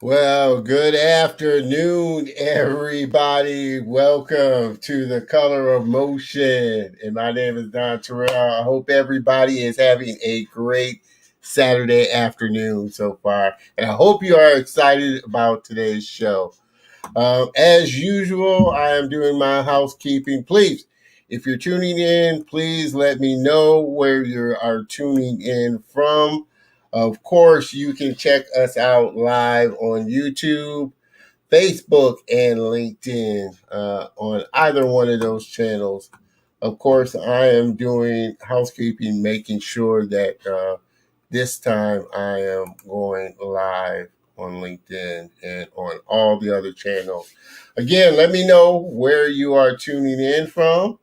Well, good afternoon, everybody. Welcome to the Color of Motion. And my name is Don Terrell. I hope everybody is having a great Saturday afternoon so far. And I hope you are excited about today's show. As usual, I am doing my housekeeping. Please, if you're tuning in, please let me know where you are tuning in from. Of course, you can check us out live on YouTube, Facebook, and LinkedIn on either one of those channels. Of course, I am doing housekeeping, making sure that this time I am going live on LinkedIn and on all the other channels. Again, let me know where you are tuning in from.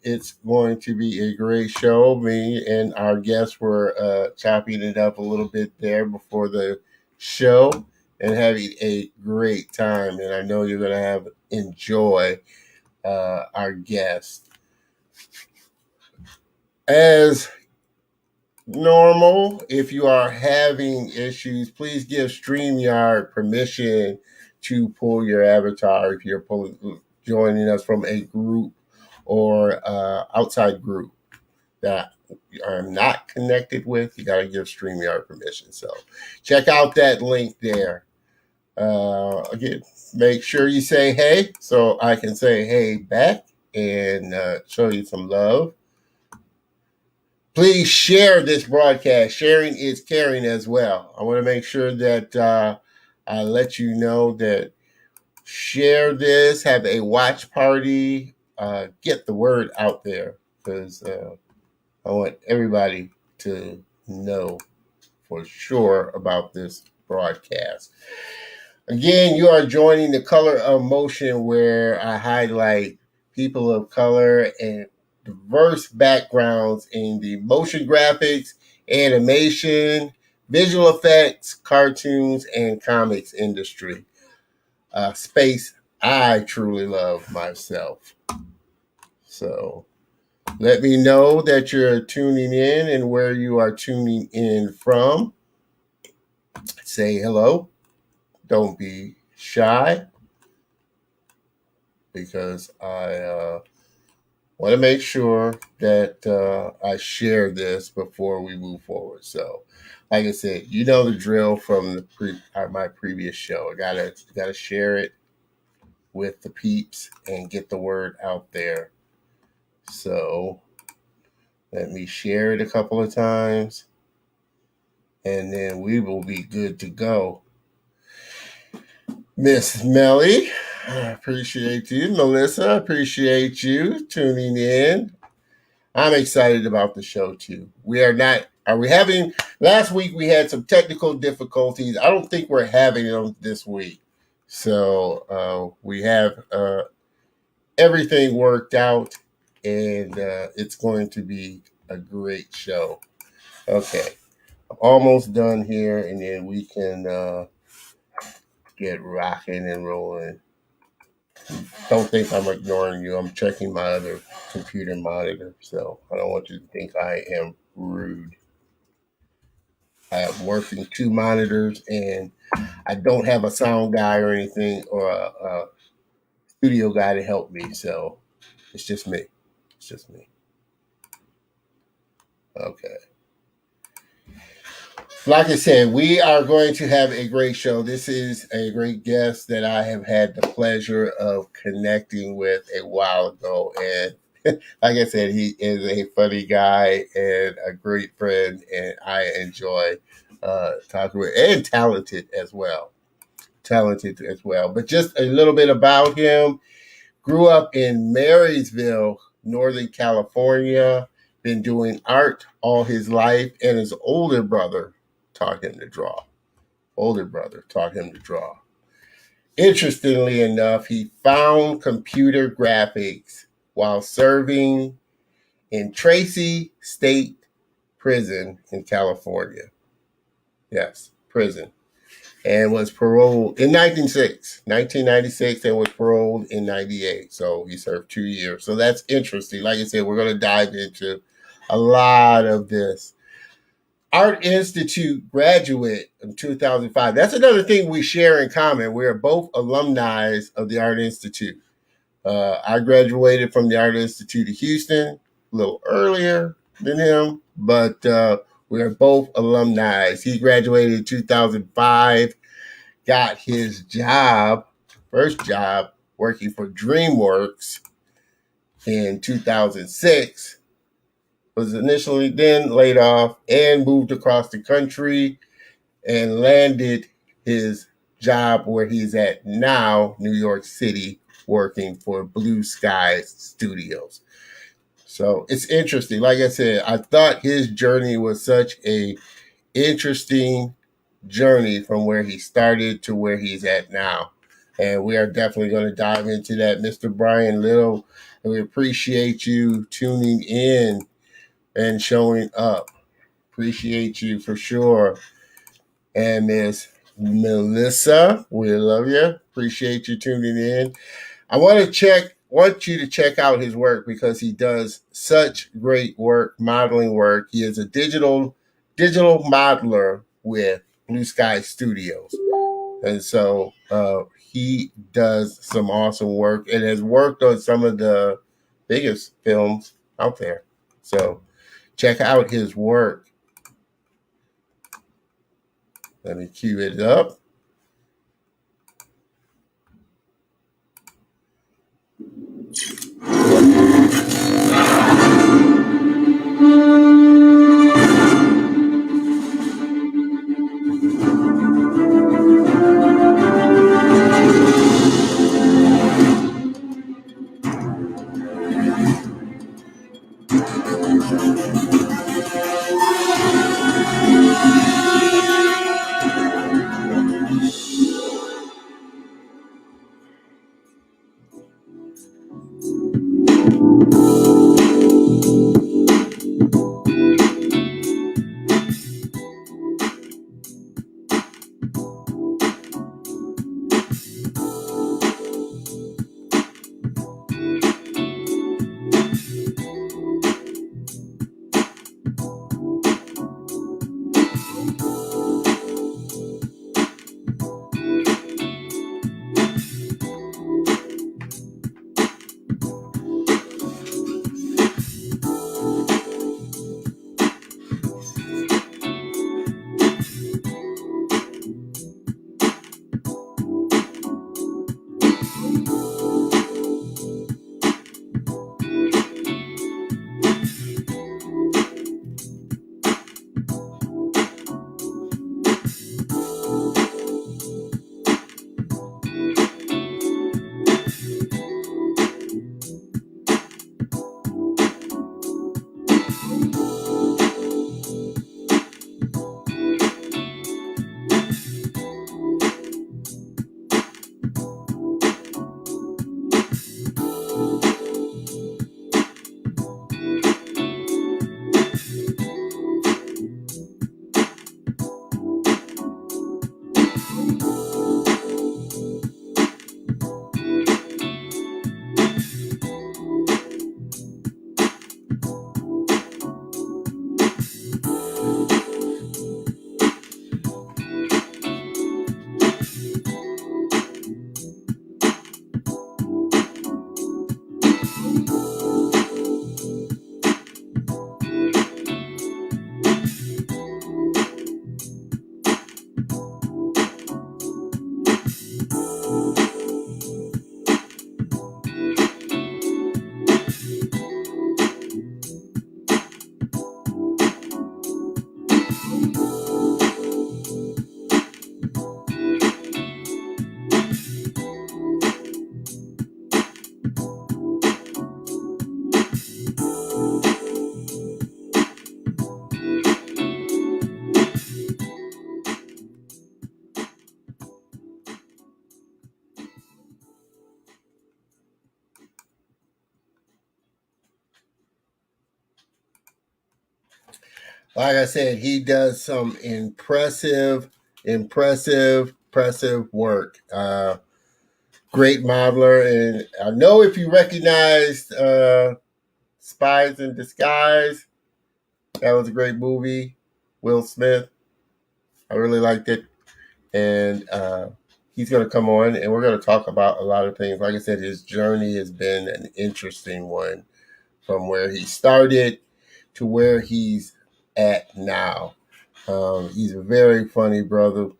It's going to be a great show. Me and our guests were chopping it up a little bit there before the show and having a great time. And I know you're going to enjoy our guests. As normal, if you are having issues, please give StreamYard permission to pull your avatar if you're joining us from a group or outside group that I'm not connected with. You got to give StreamYard permission. So check out that link there. Again, make sure you say hey so I can say hey back and show you some love. Please share this broadcast. Sharing is caring as well. I want to make sure that I let you know that share this, have a watch party, get the word out there because I want everybody to know for sure about this broadcast. Again, you are joining the Color of Motion, where I highlight people of color and diverse backgrounds in the motion graphics, animation, visual effects, cartoons, and comics industry. Space I truly love myself. So let me know that you're tuning in and where you are tuning in from. Say hello. Don't be shy because I want to make sure that I share this before we move forward. So, like I said, you know the drill from my previous show. I gotta share it with the peeps and get the word out there. So let me share it a couple of times, and then we will be good to go. Miss Melly, I appreciate you. Melissa, I appreciate you tuning in. I'm excited about the show too. Are we having, last week we had some technical difficulties. I don't think we're having them this week. So we have everything worked out and it's going to be a great show. Okay, I'm almost done here and then we can get rocking and rolling. Don't think I'm ignoring you. I'm checking my other computer monitor, so I don't want you to think I am rude. I am working two monitors, and I don't have a sound guy or anything or a studio guy to help me. So it's just me. It's just me. Okay. Like I said, we are going to have a great show. This is a great guest that I have had the pleasure of connecting with a while ago. And like I said, he is a funny guy and a great friend. And I enjoy talking with and talented as well. Talented as well. But just a little bit about him. Grew up in Marysville, Northern California. Been doing art all his life. And his older brother taught him to draw. Older brother taught him to draw. Interestingly enough, he found computer graphics while serving in Tracy State Prison in California. Yes, prison. And was paroled in 1996 and was paroled in 98. So he served 2 years. So that's interesting. Like I said, we're going to dive into a lot of this. Art Institute graduate in 2005. That's another thing we share in common. We're both alumni of the Art Institute. I graduated from the Art Institute of Houston a little earlier than him, but we are both alumni. He graduated in 2005, got his job, first job, working for DreamWorks in 2006, was initially then laid off and moved across the country and landed his job where he's at now, New York City, working for Blue Sky Studios. So it's interesting. Like I said, I thought his journey was such a interesting journey from where he started to where he's at now. And we are definitely going to dive into that, Mr. Brian Little. And we appreciate you tuning in and showing up. Appreciate you for sure. And Miss Melissa, we love you. Appreciate you tuning in. I want you to check out his work because he does such great work, modeling work. He is a digital modeler with Blue Sky Studios. And so he does some awesome work and has worked on some of the biggest films out there. So check out his work. Let me cue it up. Like I said, he does some impressive work. Great modeler, and I know if you recognized Spies in Disguise, that was a great movie. Will Smith. I really liked it. And he's going to come on and we're going to talk about a lot of things. Like I said, his journey has been an interesting one from where he started to where he's at now. He's a very funny brother,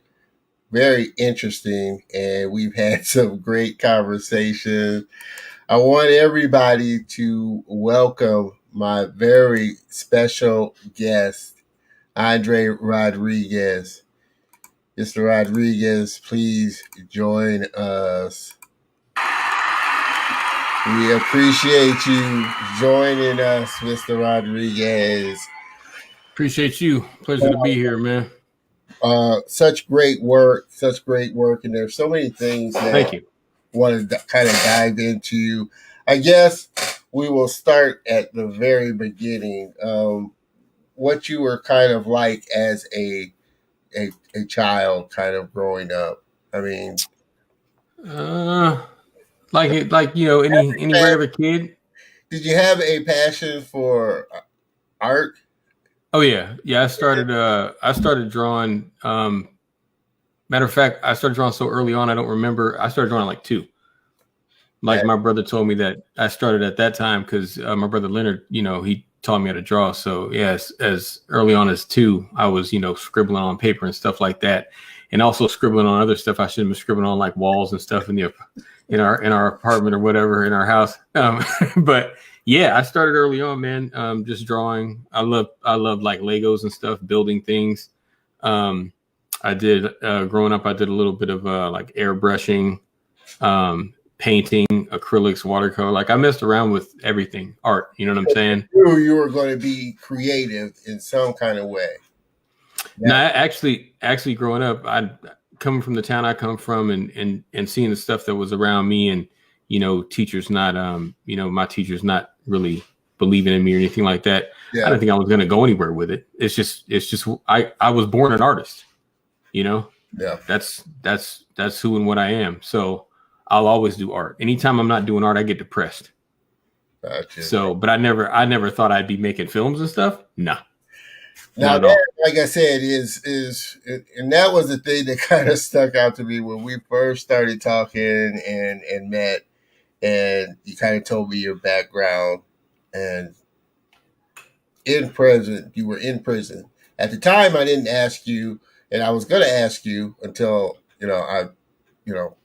very interesting, and we've had some great conversations. I want everybody to welcome my very special guest, Andre Rodriguez. Mr. Rodriguez, please join us. We appreciate you joining us, Mr. Rodriguez. Appreciate you. Pleasure to be here, man. Such great work, and there's so many things that Thank you. Want to kind of dive into. I guess we will start at the very beginning. What you were kind of like as a child, kind of growing up. I mean, like any regular kid. Did you have a passion for art? Oh yeah. I started drawing. Matter of fact, I started drawing so early on. I don't remember. I started drawing at like 2. Like my brother told me that I started at that time because my brother Leonard, he taught me how to draw. So yes, as early on as 2, I was scribbling on paper and stuff like that, and also scribbling on other stuff I shouldn't be scribbling on, like walls and stuff in our apartment or whatever in our house. But yeah, I started early on, man. Just drawing. I love like Legos and stuff, building things. I did growing up. I did a little bit of like airbrushing, painting, acrylics, watercolor. Like I messed around with everything, art. You know what I'm saying? You were going to be creative in some kind of way. No, actually, growing up, I coming from the town I come from, and seeing the stuff that was around me, and teachers not, my teachers not really believing in me or anything like that. Yeah. I didn't think I was going to go anywhere with it. It's just I was born an artist. Yeah, that's who and what I am. So I'll always do art. Anytime I'm not doing art, I get depressed. Gotcha. So, but I never thought I'd be making films and stuff. Nah. Now that, like I said, is and that was the thing that kind of stuck out to me when we first started talking and met, and you kind of told me your background, and you were in prison. At the time, I didn't ask you, and I was going to ask you until I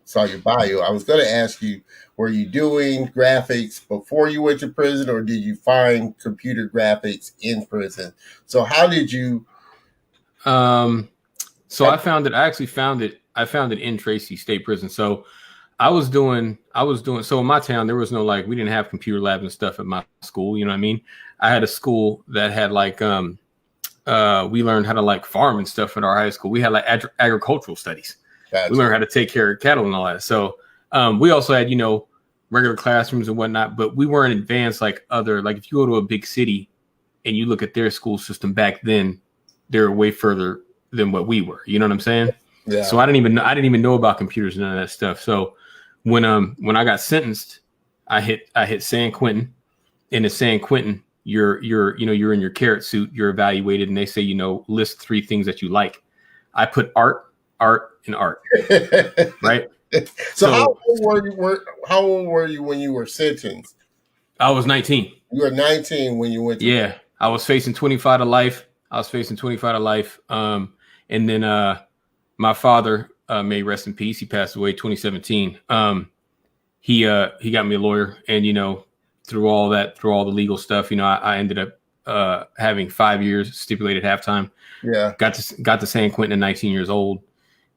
saw your bio. I was going to ask you, were you doing graphics before you went to prison, or did you find computer graphics in prison? So how did you? So I found it. I actually found it. I found it in Tracy State Prison. So I was doing. So in my town, there was no we didn't have computer labs and stuff at my school. You know what I mean? I had a school that had we learned how to farm and stuff at our high school. We had agricultural studies. Gotcha. We learned how to take care of cattle and all that. So we also had, regular classrooms and whatnot, but we weren't advanced like if you go to a big city and you look at their school system back then, they're way further than what we were. You know what I'm saying? Yeah. So I didn't even know about computers and none of that stuff. So when I got sentenced, I hit San Quentin. And in San Quentin, you're in your carrot suit, you're evaluated, and they say, list 3 things that you like. I put art, and art. Right? So how old were you when you were sentenced? I was 19. You were 19 when you went to Yeah. I was facing 25 to life. And then my father, may rest in peace, he passed away 2017. He got me a lawyer, and through all the legal stuff, I ended up having 5 years stipulated halftime. Yeah. Got to San Quentin at 19 years old.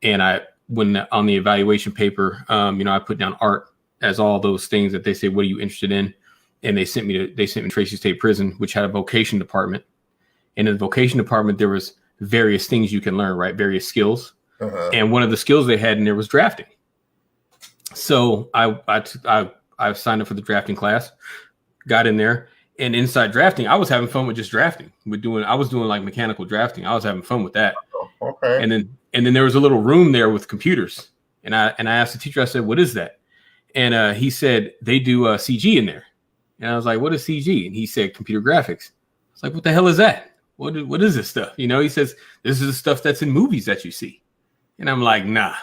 And when on the evaluation paper, I put down art as all those things that they say, what are you interested in? And they sent me to Tracy State Prison, which had a vocation department. And in the vocation department, there was various things you can learn, right? Various skills. Uh-huh. And one of the skills they had in there was drafting. So I signed up for the drafting class, got in there, and inside drafting, I was having fun with just drafting. I was doing mechanical drafting. I was having fun with that. Okay. And then there was a little room there with computers, and I asked the teacher. I said, "What is that?" And he said, "They do CG in there." And I was like, "What is CG?" And he said, "Computer graphics." I was like, "What the hell is that?" what is this stuff? You know, he says, this is the stuff that's in movies that you see. And I'm like, nah,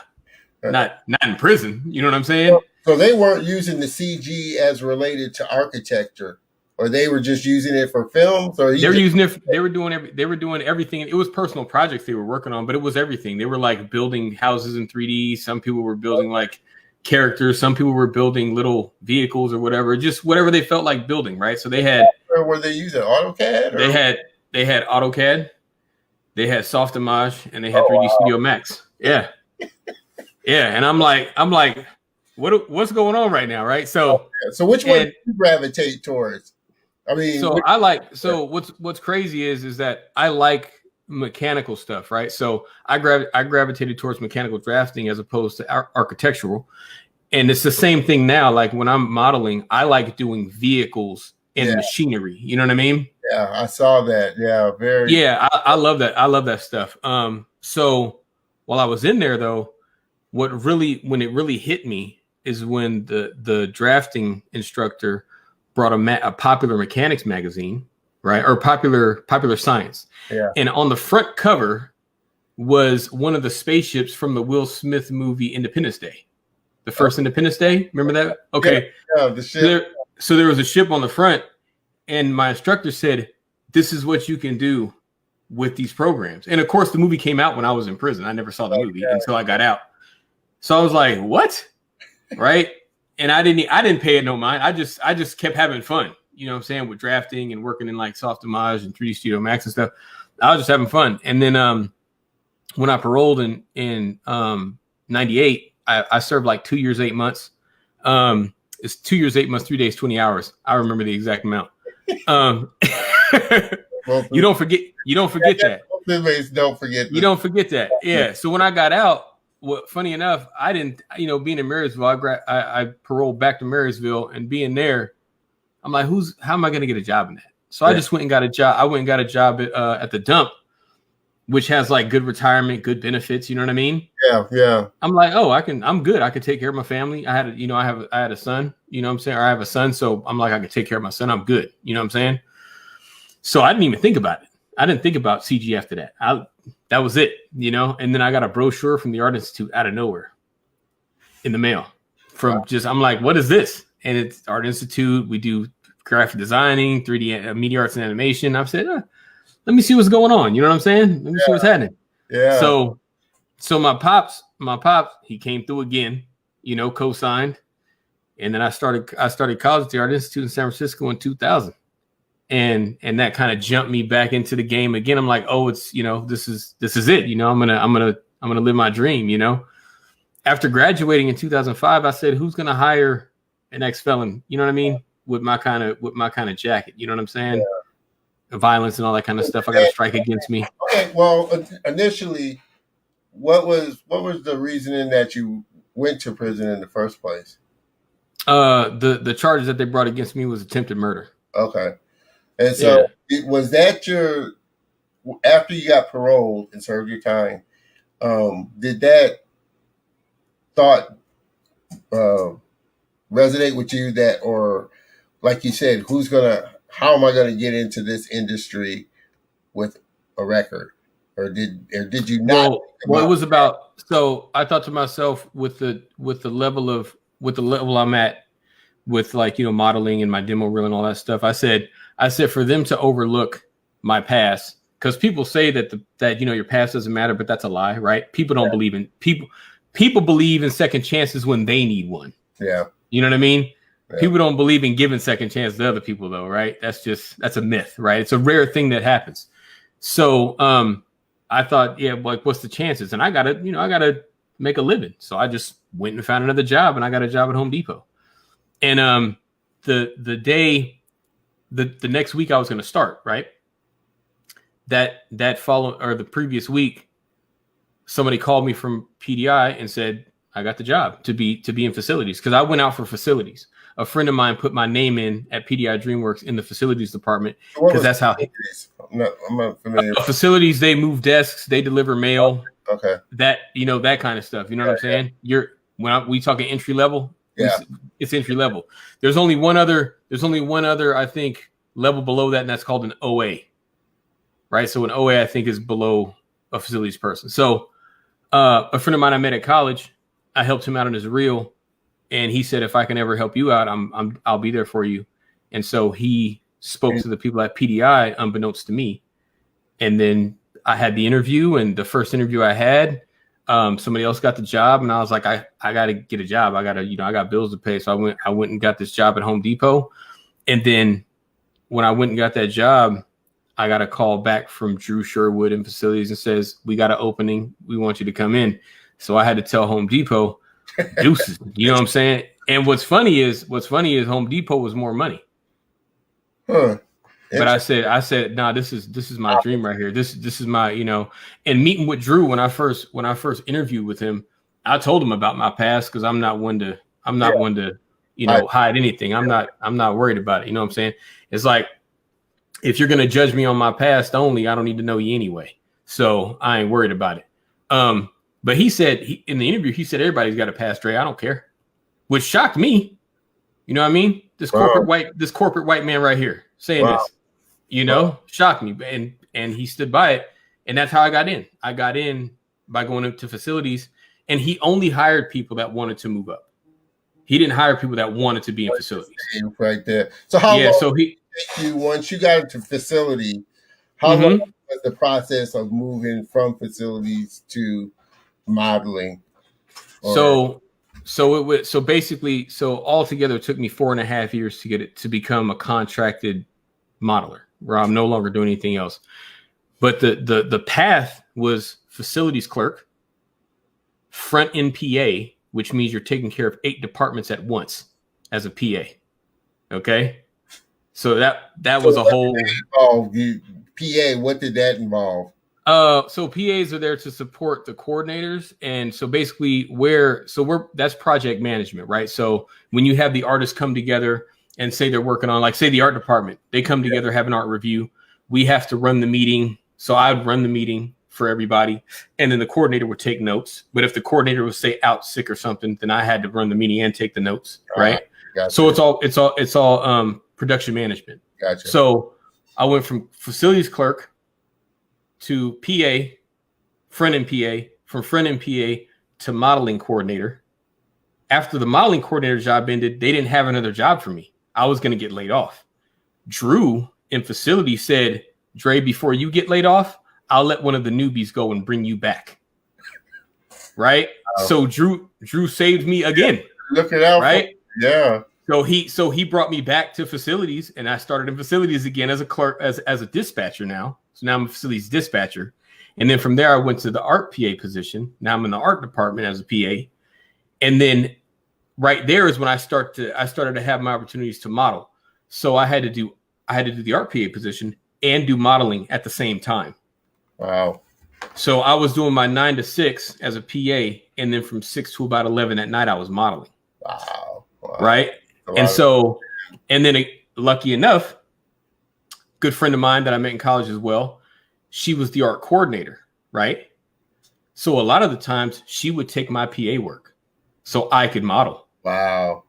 not in prison. You know what I'm saying? So they weren't using the CG as related to architecture, or they were just using it for films, or they were using it. They were doing everything. It was personal projects they were working on, but it was everything. They were like building houses in 3D. Some people were building like characters. Some people were building little vehicles or whatever, just whatever they felt like building. Right. So they had. Or were they using AutoCAD? Or? They had AutoCAD. They had Softimage, and they had 3D Studio Max. Yeah. Yeah, and I'm like, what's going on right now, right? So, so which one do you gravitate towards? I mean, what's crazy is that I like mechanical stuff, right? So I gravitated towards mechanical drafting as opposed to architectural, and it's the same thing now. Like when I'm modeling, I like doing vehicles and machinery. You know what I mean? Yeah, I saw that. Yeah, very. Yeah, I love that. I love that stuff. So while I was in there, though. When it really hit me is when the drafting instructor brought a popular mechanics magazine, right? Or popular science. Yeah. And on the front cover was one of the spaceships from the Will Smith movie Independence Day. The first Independence Day. Remember that? Okay. Yeah, the ship. So there was a ship on the front, and my instructor said, "This is what you can do with these programs." And of course, the movie came out when I was in prison. I never saw the movie until I got out. So I was like, "What?" Right? And I didn't pay it no mind. I just kept having fun. You know what I'm saying, with drafting and working in like Softimage and 3D Studio Max and stuff. I was just having fun. And then when I paroled in 98, I served like 2 years, 8 months. It's 2 years, 8 months, 3 days, 20 hours. I remember the exact amount. You don't forget that. Don't forget. You don't forget that. Yeah. So when I got out, funny enough, I didn't, being in Marysville, I paroled back to Marysville, and being there, I'm like, how am I going to get a job in that? So I just went and got a job. I went and got a job at the dump, which has like good retirement, good benefits. You know what I mean? Yeah. Yeah. I'm like, I'm good. I could take care of my family. I had a son, you know what I'm saying? Or I have a son. So I'm like, I could take care of my son. I'm good. You know what I'm saying? So I didn't even think about it. I didn't think about CG after that. That was it, and then I got a brochure from the Art Institute out of nowhere in the mail I'm like, what is this? And it's Art Institute. We do graphic designing, 3D media arts and animation. I've said, let me see what's going on. You know what I'm saying? Let me see what's happening. Yeah. So my pops, he came through again, co-signed. And then I started college at the Art Institute in San Francisco in 2000. And that kind of jumped me back into the game again. I'm like, it's, this is it. I'm gonna live my dream. After graduating in 2005, I said, who's gonna hire an ex-felon? You know what I mean? With my kind of jacket. You know what I'm saying? Yeah. The violence and all that kind of stuff. I got a strike against me. Okay. Well, initially, what was the reasoning that you went to prison in the first place? The charges that they brought against me was attempted murder. Okay. And so was that after you got paroled and served your time, did that thought resonate with you or like you said, how am I going to get into this industry with a record? Or did you not? Well, it was about, so I thought to myself with the level I'm at with like, modeling and my demo reel and all that stuff, I said for them to overlook my past, because people say that your past doesn't matter, but that's a lie, right? People don't believe in people believe in second chances when they need one. Yeah. You know what I mean? Yeah. People don't believe in giving second chances to other people though, right? That's a myth, right? It's a rare thing that happens. So I thought, like, what's the chances? And I gotta make a living. So I just went and found another job, and I got a job at Home Depot. And the next week I was going to start, right? That the previous week, somebody called me from PDI and said, I got the job to be in facilities, because I went out for facilities. A friend of mine put my name in at PDI DreamWorks in the facilities department, because that's how I'm not familiar. Facilities, they move desks, they deliver mail. Okay. That kind of stuff. You know what I'm saying? We talking entry level. Yeah, it's entry level. There's only one other, I think, level below that, and that's called an OA. right? So an OA, I think, is below a facilities person. So a friend of mine I met at college, I helped him out on his reel, and he said, if I can ever help you out, I'll be there for you. And so he spoke to the people at PDI unbeknownst to me. And then I had the interview, and the first interview I had, somebody else got the job, and I was like, I got to get a job. I got bills to pay. So I went and got this job at Home Depot. And then when I went and got that job, I got a call back from Drew Sherwood in facilities and says, we got an opening. We want you to come in. So I had to tell Home Depot, deuces, you know what I'm saying? And what's funny is Home Depot was more money. Huh. But I said, nah, this is my dream right here. This is my, and meeting with Drew when I first interviewed with him, I told him about my past because I'm not one to hide anything. I'm not worried about it. You know what I'm saying? It's like, if you're gonna judge me on my past only, I don't need to know you anyway. So I ain't worried about it. But he said in the interview, he said everybody's got a past, Dre. I don't care, which shocked me. You know what I mean? This corporate white man right here saying this, shocked me. And he stood by it. And that's how I got in. I got in by going into facilities, and he only hired people that wanted to move up. He didn't hire people that wanted to be in facilities. Right there. So how long did you, once you got into facility, how long was the process of moving from facilities to modeling? So altogether it took me 4.5 years to get it to become a contracted modeler, where I'm no longer doing anything else. But the path was facilities clerk, front end PA, which means you're taking care of 8 departments at once as a PA. Okay. So that was a whole PA. What did that involve? So PAs are there to support the coordinators. And so basically that's project management, right? So when you have the artists come together and say they're working on, like, say the art department, they come together, have an art review. We have to run the meeting. So I would run the meeting for everybody, and then the coordinator would take notes. But if the coordinator was, say, out sick or something, then I had to run the meeting and take the notes, right? Gotcha. So it's all production management. Gotcha. So I went from facilities clerk to PA, front end PA, from front end PA to modeling coordinator. After the modeling coordinator job ended, they didn't have another job for me. I was going to get laid off. Drew in facility said, Dre, before you get laid off, I'll let one of the newbies go and bring you back. Right. Wow. So Drew saved me again. Look at that. Right. Yeah. So he brought me back to facilities, and I started in facilities again as a clerk, as a dispatcher now. So now I'm a facilities dispatcher. And then from there, I went to the art PA position. Now I'm in the art department as a PA. And then right there is when I started to have my opportunities to model. So I had to do the art PA position and do modeling at the same time. Wow. So I was doing my 9 to 6 as a PA, and then from 6 to about 11 at night, I was modeling. Wow. Right. And so, and then lucky enough, good friend of mine that I met in college as well, she was the art coordinator. Right. So a lot of the times she would take my PA work so I could model. Wow.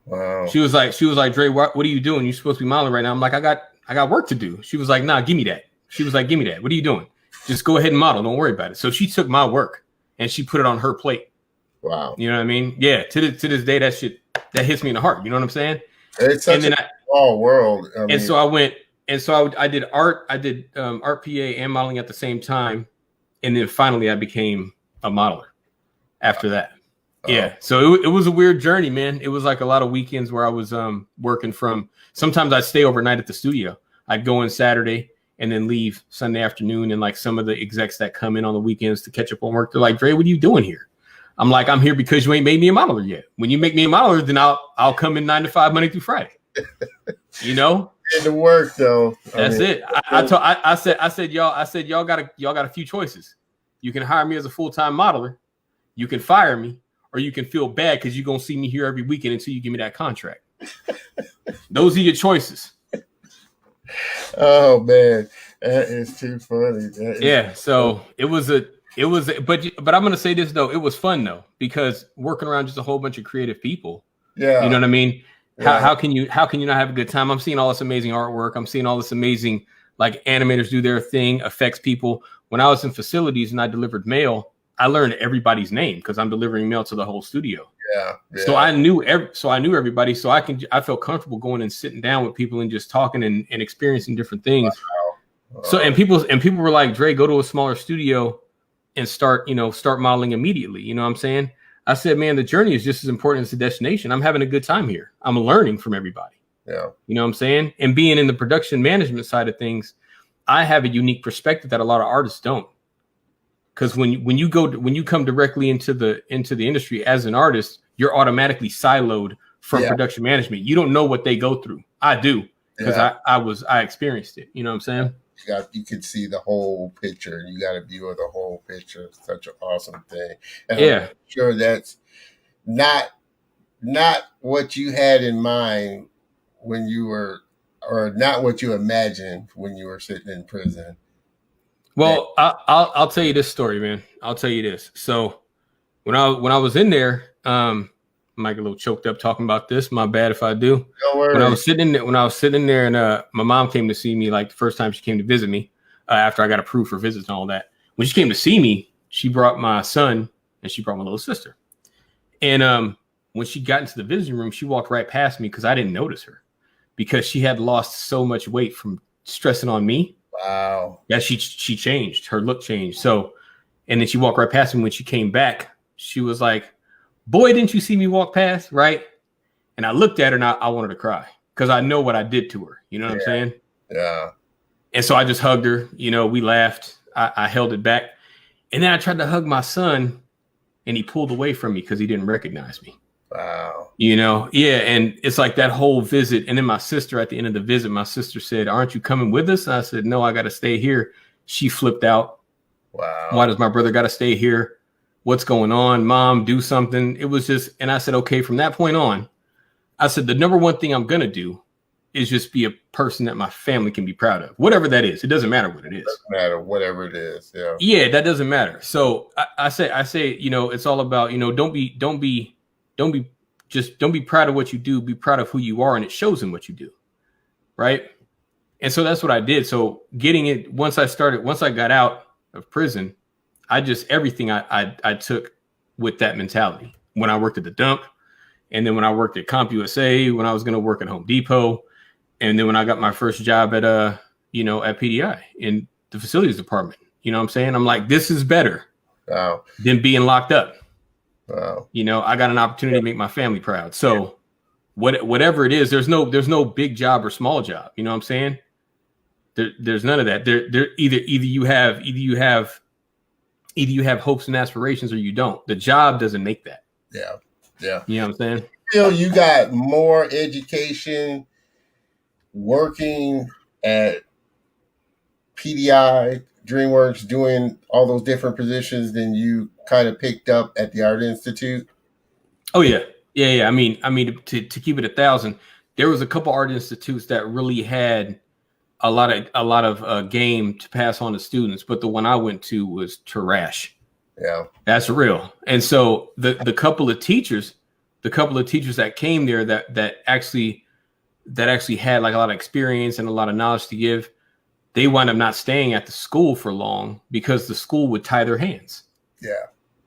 She was like, Dre, what are you doing? You're supposed to be modeling right now. I'm like, I got work to do. She was like, nah, give me that. She was like, give me that. What are you doing? Just go ahead and model. Don't worry about it. So she took my work and she put it on her plate. Wow. You know what I mean? Yeah. To this day, that hits me in the heart. You know what I'm saying? It's such a small world. So I went, and so I did art. I did art PA and modeling at the same time. And then finally I became a modeler after that. Yeah. So it was a weird journey, man. It was like a lot of weekends where I was working from, sometimes I'd stay overnight at the studio. I'd go in Saturday and then leave Sunday afternoon. And like some of the execs that come in on the weekends to catch up on work, they're like, Dre, what are you doing here? I'm like, I'm here because you ain't made me a modeler yet. When you make me a modeler, then I'll come in 9 to 5 Monday through Friday. You know? Get to work though. That's it. I said y'all got a few choices. You can hire me as a full-time modeler, you can fire me, or you can feel bad because you're gonna see me here every weekend until you give me that contract. Those are your choices. Oh man, that is too funny. So but I'm gonna say this though, it was fun though, because working around just a whole bunch of creative people. Yeah, you know what I mean. Yeah. How can you not have a good time? I'm seeing all this amazing artwork. I'm seeing all this amazing like animators do their thing, effects people. When I was in facilities and I delivered mail, I learned everybody's name because I'm delivering mail to the whole studio. Yeah. So I knew everybody. So I felt comfortable going and sitting down with people and just talking and experiencing different things. Wow. So and people were like, Dre, go to a smaller studio and start modeling immediately. You know what I'm saying? I said, man, the journey is just as important as the destination. I'm having a good time here. I'm learning from everybody. Yeah. You know what I'm saying? And being in the production management side of things, I have a unique perspective that a lot of artists don't. Because when you come directly into the industry as an artist, you're automatically siloed from production management. You don't know what they go through. I do because I experienced it. You know what I'm saying? You could see the whole picture. You got a view of the whole picture. It's such an awesome thing. And I'm sure that's not what you had in mind when you were, or not what you imagined when you were sitting in prison. Well, I'll tell you this story, man. I'll tell you this. So when I was in there, I might get a little choked up talking about this. My bad if I do. Don't worry. When I was sitting in there, and my mom came to see me, like the first time she came to visit me, after I got approved for visits and all that. When she came to see me, she brought my son and she brought my little sister. And when she got into the visiting room, she walked right past me because I didn't notice her because she had lost so much weight from stressing on me. Wow. Yeah, she changed. Her look changed. So, and then she walked right past me. When she came back, she was like, boy, didn't you see me walk past? Right. And I looked at her and I wanted to cry because I know what I did to her. You know what I'm saying? Yeah. And so I just hugged her. You know, we laughed. I held it back. And then I tried to hug my son and he pulled away from me because he didn't recognize me. Wow. You know, yeah. And it's like that whole visit. And then my sister, at the end of the visit, my sister said, aren't you coming with us? And I said, no, I got to stay here. She flipped out. Wow. Why does my brother got to stay here? What's going on? Mom, do something. It was just, and I said, okay, from that point on, I said, the number one thing I'm going to do is just be a person that my family can be proud of. Whatever that is. It doesn't matter what it is. Doesn't matter, whatever it is. Yeah. Yeah, that doesn't matter. So I say, you know, it's all about, you know, don't be proud of what you do. Be proud of who you are. And it shows in what you do. Right. And so that's what I did. So getting it, once I got out of prison, everything I took with that mentality when I worked at the dump. And then when I worked at CompUSA, when I was going to work at Home Depot. And then when I got my first job at PDI in the facilities department, you know what I'm saying? I'm like, this is better than being locked up. Wow. You know, I got an opportunity to make my family proud. So whatever it is, there's no big job or small job. You know what I'm saying? There's none of that. There either you have hopes and aspirations or you don't. The job doesn't make that. Yeah. Yeah. You know what I'm saying? You know, you got more education working at PDI, DreamWorks, doing all those different positions than you kind of picked up at the Art Institute? Oh yeah. I mean, to keep it 1,000, there was a couple art institutes that really had a lot of game to pass on to students, but the one I went to was trash. Yeah, that's real. And so the couple of teachers that came there that actually had like a lot of experience and a lot of knowledge to give, they wound up not staying at the school for long because the school would tie their hands. Yeah.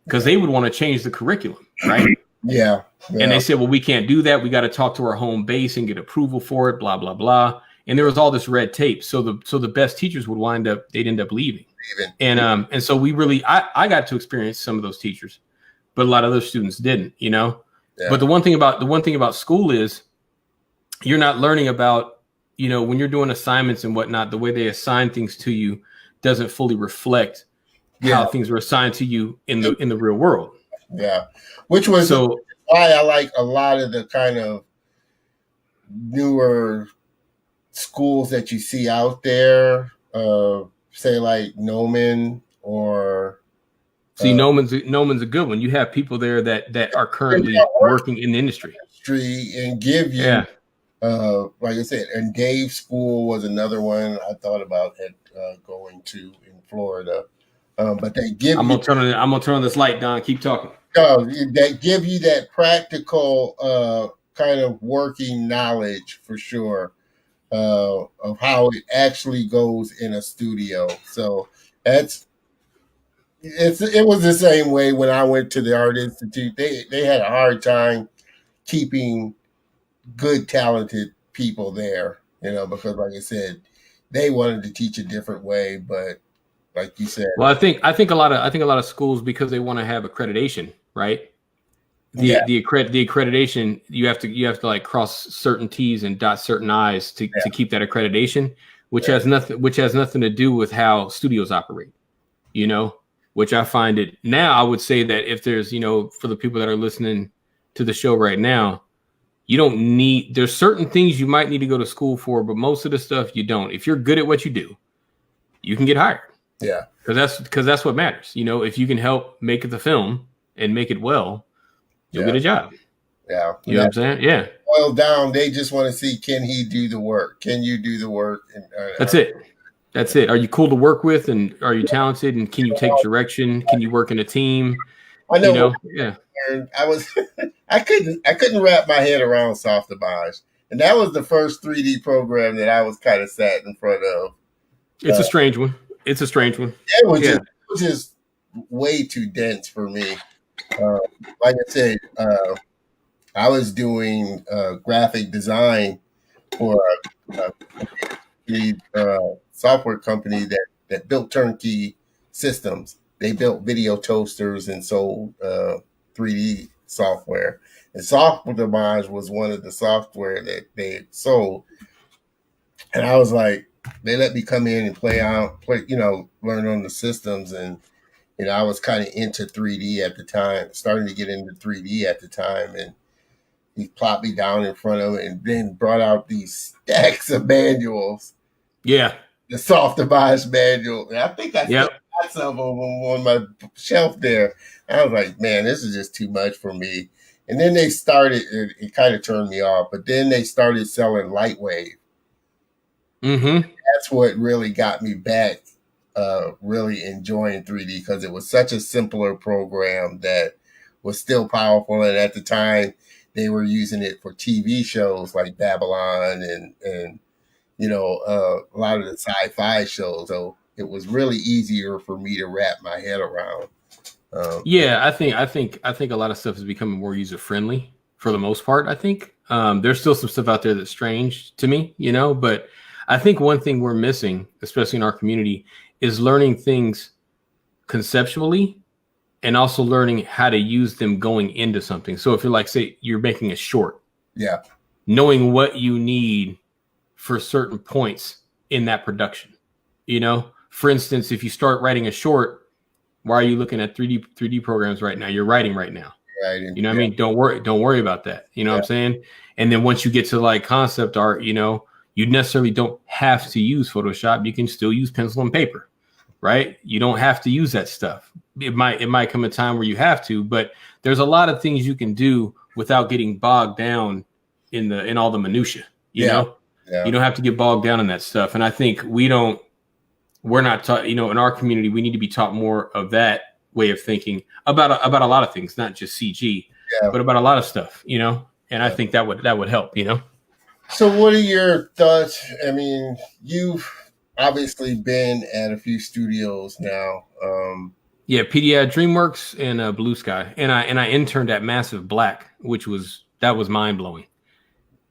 Because they would want to change the curriculum, right? Yeah. And they said, well, we can't do that. We got to talk to our home base and get approval for it, blah, blah, blah. And there was all this red tape. So the best teachers they'd end up leaving. And so I got to experience some of those teachers, but a lot of other students didn't, you know? Yeah. But the one thing about school is you're not learning about, you know, when you're doing assignments and whatnot, the way they assign things to you doesn't fully reflect how things were assigned to you in the real world. Yeah. Which was why I like a lot of the kind of newer schools that you see out there, say like Noman or Noman's a good one. You have people there that are currently working in the industry and give you like I said, and Dave School was another one I thought about going to in Florida. But they give I'm gonna turn on this light, Don. Keep talking. They give you that practical kind of working knowledge for sure. of how it actually goes in a studio. So that's it was the same way when I went to the Art Institute. They had a hard time keeping good, talented people there, because like I said, they wanted to teach a different way, but like you said, Well, I think a lot of schools, because they want to have accreditation, right? yeah, The accreditation, you have to like cross certain T's and dot certain I's to keep that accreditation, which yeah, has nothing to do with how studios operate, you know, which I find it now. I would say that if there's, for the people that are listening to the show right now, there's certain things you might need to go to school for, but most of the stuff you don't. If you're good at what you do, you can get hired, yeah, because that's what matters. If you can help make the film and make it well, you'll yeah, get a job. yeah. You know what I'm saying? Yeah. Boil down, they just want to see, can he do the work? Can you do the work? And That's it. That's it. Are you cool to work with, and are you talented, and can you take direction? Can you work in a team? I know what Yeah. I learned. I was I couldn't wrap my head around Softimage, and that was the first 3D program that I was kind of sat in front of. It's a strange one. It's a strange one. It was just way too dense for me. Uh, like I said, I was doing graphic design for a software company that built turnkey systems. They built video toasters and sold 3D software. And Softimage was one of the software that they sold. And I was like, they let me come in and learn on the systems. And I was kind of into 3D at the time, starting to get into 3D at the time. And he plopped me down in front of it and then brought out these stacks of manuals. Yeah. The Softimage manual. And I think I still Yep. got some of them on my shelf there. And I was like, man, this is just too much for me. And then they started, it kind of turned me off, but then they started selling Lightwave. Mm-hmm. That's what really got me back, really enjoying 3D, because it was such a simpler program that was still powerful. And at the time, they were using it for TV shows like Babylon and a lot of the sci-fi shows. So it was really easier for me to wrap my head around. Yeah, I think a lot of stuff is becoming more user friendly for the most part. I think there's still some stuff out there that's strange to me, but I think one thing we're missing, especially in our community, is learning things conceptually and also learning how to use them going into something. So if you're like, say, you're making a short, Yeah, knowing what you need for certain points in that production. For instance, if you start writing a short, why are you looking at 3D programs right now? You're writing right now. right. And, You know what I mean? Don't worry about that. You know what I'm saying? And then once you get to like concept art, you necessarily don't have to use Photoshop. You can still use pencil and paper, right? You don't have to use that stuff. It might come a time where you have to, but there's a lot of things you can do without getting bogged down in all the minutia. Yeah. You don't have to get bogged down in that stuff. And I think we're not taught, in our community, we need to be taught more of that way of thinking about a lot of things, not just CG, but about a lot of stuff, and I think that would help, So what are your thoughts? I mean, you've obviously been at a few studios now. Yeah, PDI, DreamWorks, and Blue Sky, and I interned at Massive Black, which was mind blowing.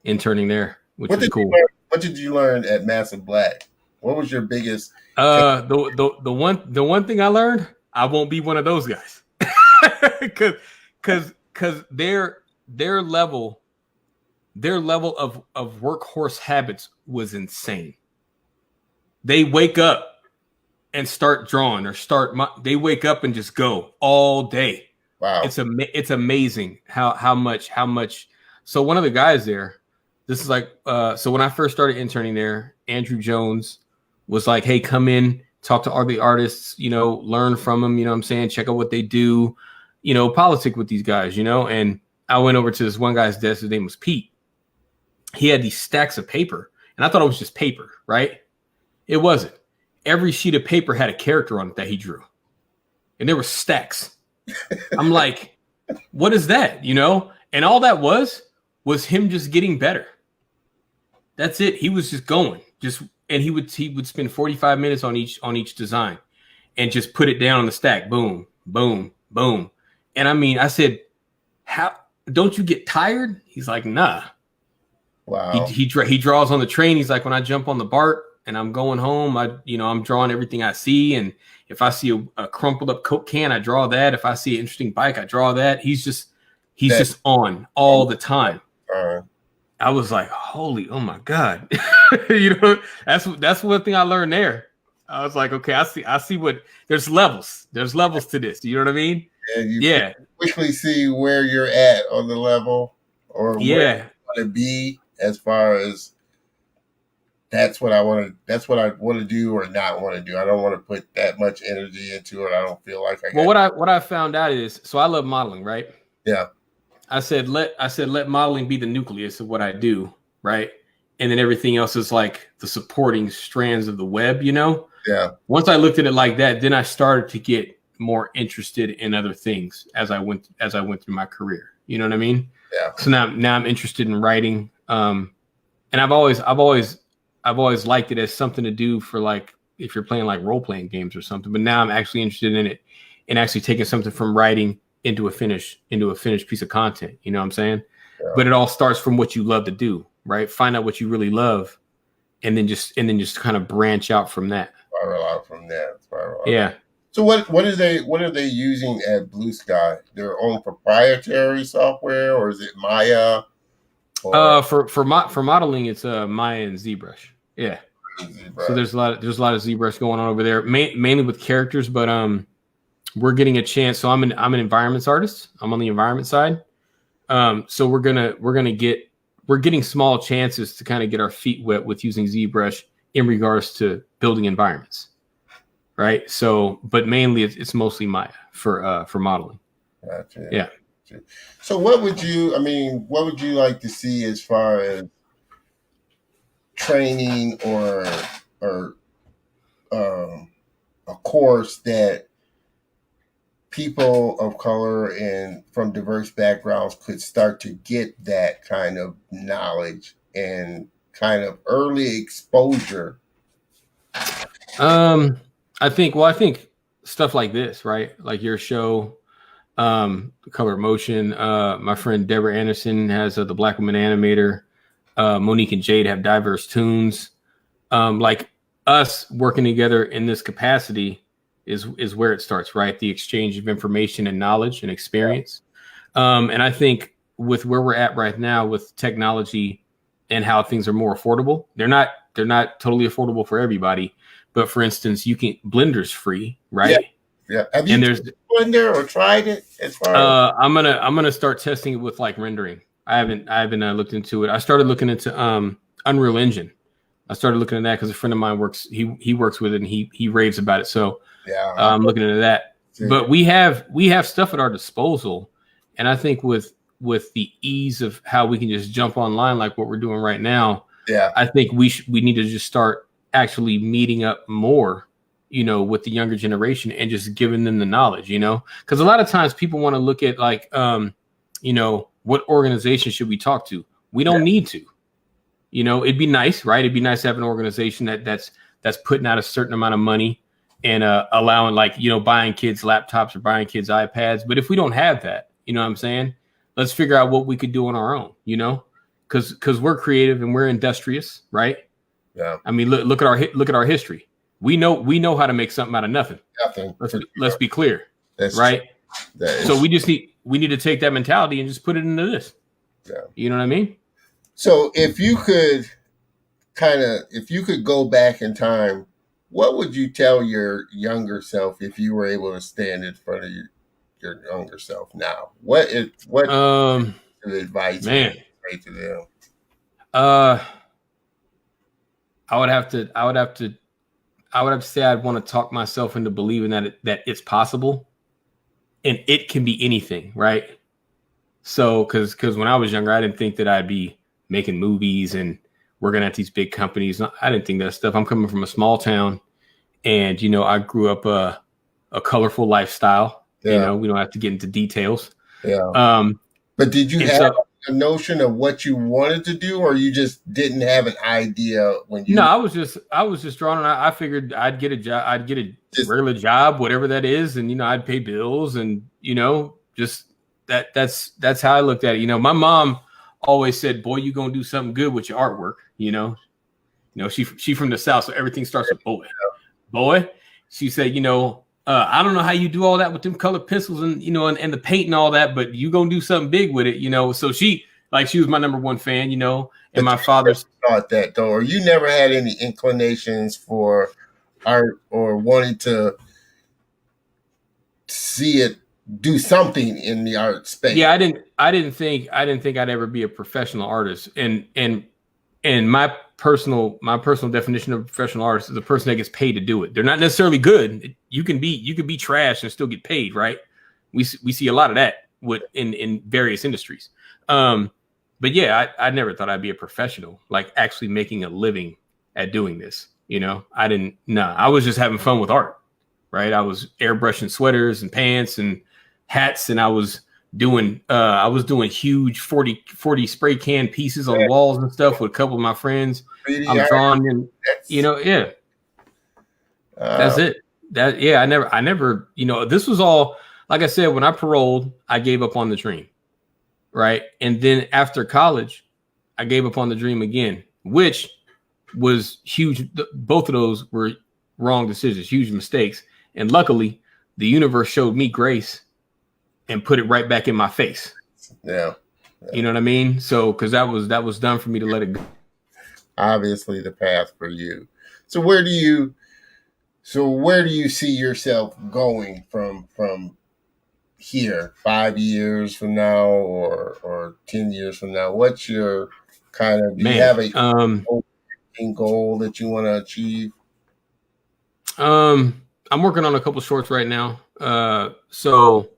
Interning there, which was cool. What did you learn at Massive Black? What was your biggest? The one thing I learned, I won't be one of those guys, because their level of workhorse habits was insane. They wake up and start drawing, or they wake up and just go all day. Wow. It's amazing how much. So one of the guys there, this is like, so when I first started interning there, Andrew Jones was like, hey, come in, talk to all the artists, learn from them, what I'm saying? Check out what they do, politic with these guys, and I went over to this one guy's desk. His name was Pete. He had these stacks of paper, and I thought it was just paper, right? It wasn't. Every sheet of paper had a character on it that he drew, and there were stacks. I'm like, what is that? And all that was him just getting better. That's it. He was just going, and he would spend 45 minutes on each design, and just put it down on the stack. Boom, boom, boom. And I mean, I said, how don't you get tired? He's like, nah. Wow. He draws on the train. He's like, when I jump on the BART and I'm going home, I'm drawing everything I see. And if I see a crumpled up Coke can, I draw that. If I see an interesting bike, I draw that. He's just on all the time. I was like, oh my God. That's one thing I learned there. I was like, okay, I see what there's levels to this. You know what I mean? And you quickly see where you're at on the level, or where you want to be, as far as that's what I want to do or not want to do. I don't want to put that much energy into it. I don't feel like I. Well, what I found out is, so I love modeling, right? Yeah. I said let modeling be the nucleus of what I do, right? And then everything else is like the supporting strands of the web, Yeah. Once I looked at it like that, then I started to get more interested in other things as I went through my career. You know what I mean? Yeah. So now I'm interested in writing. And I've always liked it as something to do for, like, if you're playing like role playing games or something. But now I'm actually interested in it, and actually taking something from writing into a finished piece of content. You know what I'm saying? Yeah. But it all starts from what you love to do, right? Find out what you really love, and then just kind of branch out from that. Spiral out from that. Yeah. So what are they using at Blue Sky? Their own proprietary software, or is it Maya? For modeling, it's Maya and ZBrush. Yeah. ZBrush. So there's a lot of ZBrush going on over there, mainly with characters, but we're getting a chance. So I'm an environments artist. I'm on the environment side. So we're getting small chances to kind of get our feet wet with using ZBrush in regards to building environments. Right. So, but mainly it's mostly Maya for modeling. Gotcha. Yeah. Gotcha. So what would you like to see as far as training or a course that people of color and from diverse backgrounds could start to get that kind of knowledge and kind of early exposure? I think stuff like this, right? Like your show, Color of Motion. My friend Deborah Anderson has the Black Woman Animator. Monique and Jade have Diverse Tunes. Like us working together in this capacity is where it starts, right? The exchange of information and knowledge and experience. And I think with where we're at right now with technology and how things are more affordable, they're not totally affordable for everybody. But for instance, Blender's free, right? Yeah. Have you used Blender or tried it? As far as I'm gonna start testing it with like rendering. I haven't looked into it. I started looking into Unreal Engine. I started looking at that because a friend of mine works with it, and he raves about it. So yeah, I'm looking into that. Yeah. But we have stuff at our disposal, and I think with the ease of how we can just jump online like what we're doing right now, yeah, I think we need to just start actually meeting up more, with the younger generation and just giving them the knowledge, because a lot of times people want to look at like, what organization should we talk to? We don't need to, it'd be nice, right? It'd be nice to have an organization that's putting out a certain amount of money and allowing buying kids laptops or buying kids iPads. But if we don't have that, you know what I'm saying? Let's figure out what we could do on our own, because we're creative and we're industrious, right? Yeah. I mean, look at our history. We know how to make something out of nothing. Let's be clear. That's right. So we need to take that mentality and just put it into this. Yeah. You know what I mean? So if you could go back in time, what would you tell your younger self if you were able to stand in front of your younger self now? What advice would you say to them? I would have to say I'd want to talk myself into believing that it's possible, and it can be anything, right? So, because when I was younger, I didn't think that I'd be making movies and working at these big companies. I didn't think that stuff. I'm coming from a small town, and I grew up a colorful lifestyle. Yeah. We don't have to get into details. Yeah. But did you have a notion of what you wanted to do, or you just didn't have an idea when No, you I was just drawing. I figured I'd get a job. I'd get a just regular job, whatever that is, and I'd pay bills, and just that's how I looked at it. My mom always said, "Boy, you gonna do something good with your artwork." She from the South, so everything starts with boy. Boy, she said, I don't know how you do all that with them colored pencils and and the paint and all that, but you gonna do something big with it. So she was my number one fan. And my father's thought that though, or you never had any inclinations for art or wanting to see it do something in the art space. Yeah, I didn't think I'd ever be a professional artist. And my personal definition of a professional artist is a person that gets paid to do it. They're not necessarily good. You can be trash and still get paid, right? We see a lot of that in various industries. But yeah, I never thought I'd be a professional, like actually making a living at doing this. I was just having fun with art, right? I was airbrushing sweaters and pants and hats, and I was doing huge 40 spray can pieces on walls and stuff with a couple of my friends. I'm drawing and yeah. That's it. I never, this was all, like I said, when I paroled, I gave up on the dream. Right. And then after college, I gave up on the dream again, which was huge. Both of those were wrong decisions, huge mistakes. And luckily, the universe showed me grace and put it right back in my face. Yeah. You know what I mean? So, because that was done for me to let it go. Obviously, the path for you. So where do you see yourself going from here 5 years from now or 10 years from now? What's your kind of, do you have a goal that you want to achieve? I'm working on a couple shorts right now. So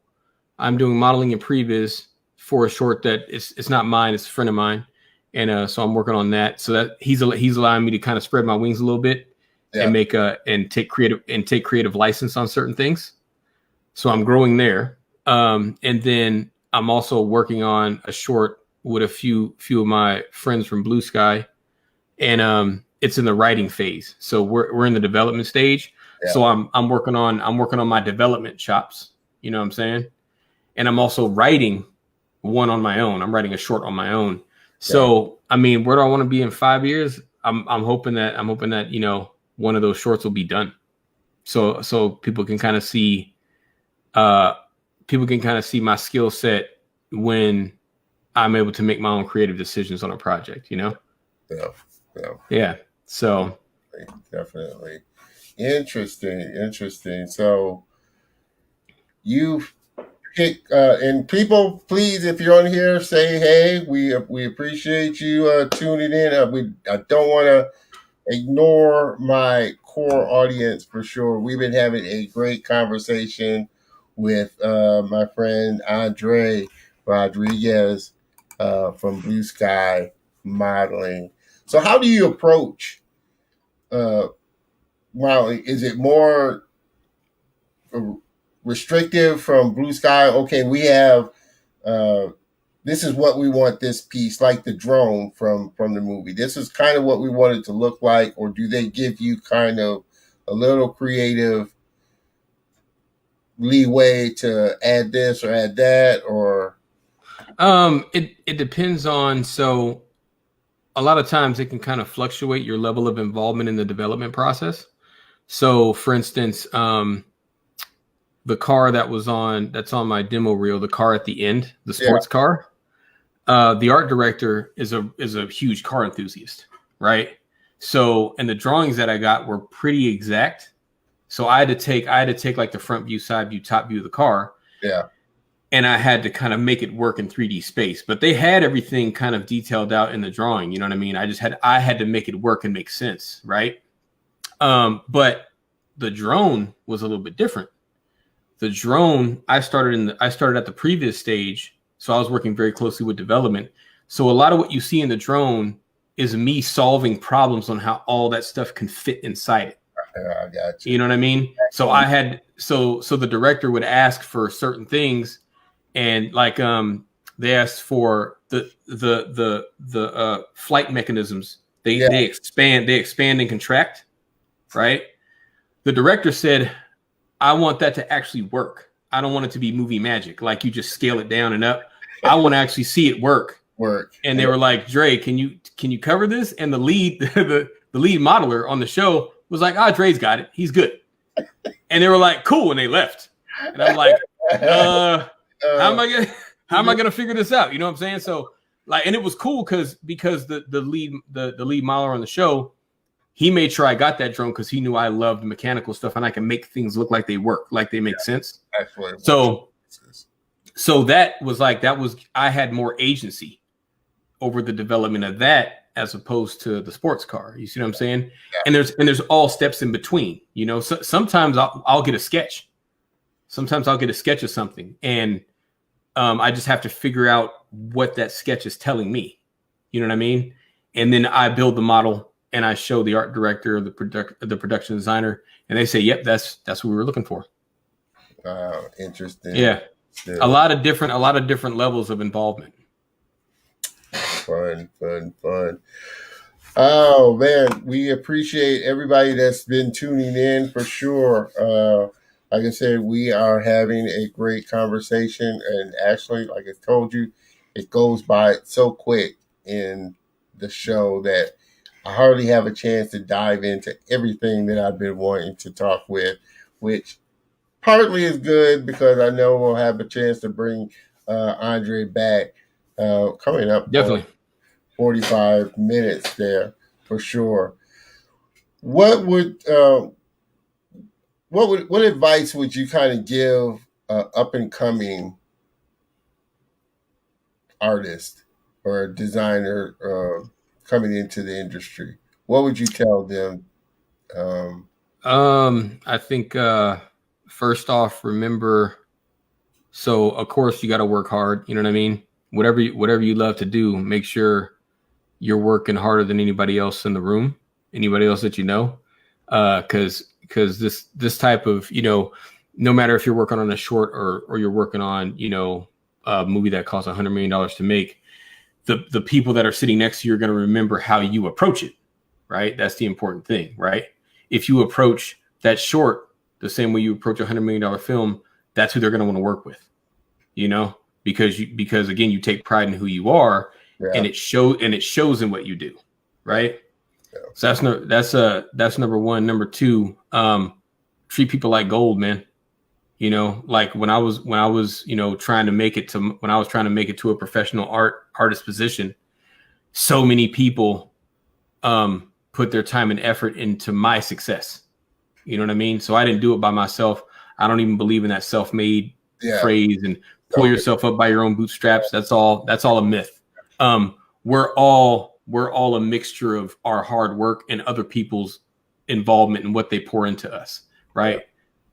I'm doing modeling in previs for a short that it's not mine, it's a friend of mine. And so I'm working on that. So that he's allowing me to kind of spread my wings a little bit and make and take creative license on certain things. So I'm growing there. And then I'm also working on a short with a few of my friends from Blue Sky, and it's in the writing phase. So we're in the development stage. Yeah. So I'm working on my development chops. You know what I'm saying? And I'm also writing one on my own. I'm writing a short on my own. So I mean, where do I want to be in 5 years? I'm hoping that one of those shorts will be done. So people can kind of see. People can kind of see my skill set when I'm able to make my own creative decisions on a project, Yeah. So definitely. Interesting. So you pick, and people, please, if you're on here, say, hey, we appreciate you tuning in. I don't want to ignore my core audience for sure. We've been having a great conversation with my friend Andre Rodriguez from Blue Sky Modeling. So how do you approach modeling? Is it more restrictive from Blue Sky? Okay, we have this is what we want this piece, like the drone from the movie. This is kind of what we want it to look like, or do they give you kind of a little creative leeway to add this or add that? Or it depends on, so a lot of times it can kind of fluctuate your level of involvement in the development process. So for instance, the car that's on my demo reel, the car at the end, the sports car, the art director is a huge car enthusiast, right? So, and the drawings that I got were pretty exact. So I had to take like the front view, side view, top view of the car. Yeah. And I had to kind of make it work in 3D space, but they had everything kind of detailed out in the drawing. You know what I mean? I had to make it work and make sense. Right. But the drone was a little bit different. The drone, I started at the previous stage. So I was working very closely with development. So a lot of what you see in the drone is me solving problems on how all that stuff can fit inside it. I got you. You know what I mean? So I had, so the director would ask for certain things, and like, they asked for the flight mechanisms. They expand and contract, right? The director said, I want that to actually work. I don't want it to be movie magic, like you just scale it down and up. I want to actually see it work. And they were like, Dre, can you cover this? And the lead the lead modeler on the show was like, Dre's got it. He's good. And they were like, cool, and they left. And I'm like, how am I gonna figure this out? You know what I'm saying? So like, and it was cool because the lead modeler on the show, he made sure I got that drone because he knew I loved mechanical stuff and I can make things look like they work, like they make sense. So that was I had more agency over the development of that as opposed to the sports car. You see what I'm saying? Yeah. And there's all steps in between. You know, so sometimes I'll get a sketch. Sometimes I'll get a sketch of something, and I just have to figure out what that sketch is telling me. You know what I mean? And then I build the model. And I show the art director, the production designer, and they say, "Yep, that's what we were looking for." Wow, interesting. Yeah, still. a lot of different levels of involvement. Fun. Oh man, we appreciate everybody that's been tuning in for sure. Like I said, we are having a great conversation, and actually, like I told you, it goes by so quick in the show that I hardly have a chance to dive into everything that I've been wanting to talk with, which partly is good because I know we'll have a chance to bring Andre back coming up. Definitely 45 minutes there for sure. What advice would you kind of give up and coming artist or designer coming into the industry? What would you tell them? I think first off, remember, so of course you got to work hard. You know what I mean? Whatever you love to do, make sure you're working harder than anybody else in the room, anybody else that you know, because this type of, you know, no matter if you're working on a short or you're working on, you know, a movie that costs $100 million to make, the people that are sitting next to you are going to remember how you approach it, right? That's the important thing, right? If you approach that short the same way you approach a $100 million film, that's who they're going to want to work with, you know, because again, you take pride in who you are, and it shows in what you do, right? Yeah. So that's number one. Number two, treat people like gold, man. You know, like when I was, you know, trying to make it to a professional artist position, so many people put their time and effort into my success. You know what I mean? So I didn't do it by myself. I don't even believe in that self-made phrase and pull yourself up by your own bootstraps. That's all a myth. We're all a mixture of our hard work and other people's involvement in what they pour into us, right? Yeah.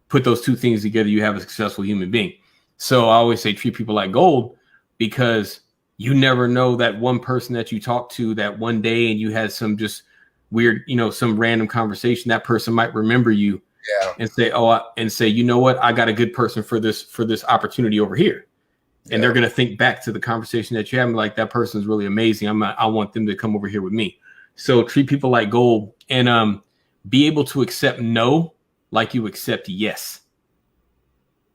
Put those two things together, you have a successful human being. So I always say treat people like gold, because you never know that one person that you talk to that one day and you had some just weird, you know, some random conversation, that person might remember you and say, you know what, I got a good person for this opportunity over here. And they're going to think back to the conversation that you had, like, that person's really amazing. I want them to come over here with me. So treat people like gold, and be able to accept no like you accept yes.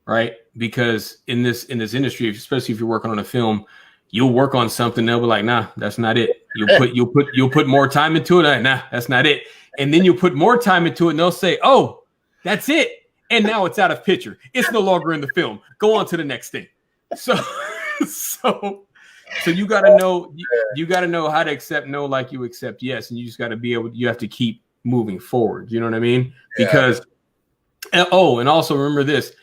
Right? Because in this industry, especially if you're working on a film, you'll work on something, they'll be like, nah, that's not it. You'll put more time into it. Like, nah, that's not it. And then you'll put more time into it and they'll say, oh, that's it. And now it's out of picture. It's no longer in the film. Go on to the next thing. So you gotta know how to accept no like you accept yes, and you just gotta you have to keep moving forward. You know what I mean? Yeah. Because and also remember this: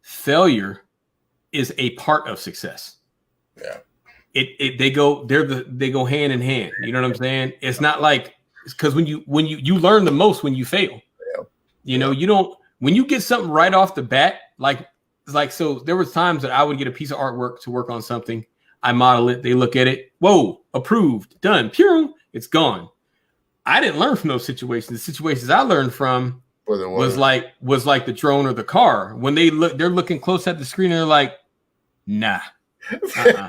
failure is a part of success. Yeah. They go hand in hand. You know what I'm saying? It's not like, because when you learn the most when you fail. Yeah. You know, you don't, when you get something right off the bat, so there was times that I would get a piece of artwork to work on something. I model it. They look at it. Whoa, approved, done. Pew, it's gone. I didn't learn from those situations. The situations I learned from was like the drone or the car. When they're looking close at the screen and they're like, nah, Uh-uh.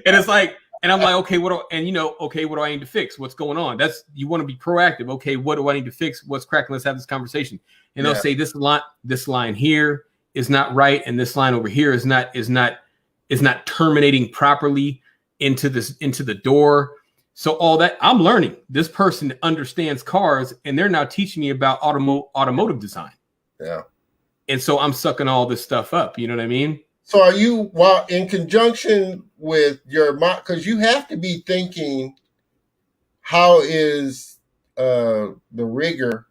And it's like, and I'm like, okay, okay, what do I need to fix? What's going on? You want to be proactive. Okay, what do I need to fix? What's cracking? Let's have this conversation. And they'll say this line here is not right, and this line over here is not terminating properly into the door. So all that I'm learning. This person understands cars, and they're now teaching me about automotive design. Yeah. And so I'm sucking all this stuff up. You know what I mean? So are you, while in conjunction with your, because you have to be thinking, how is the rigger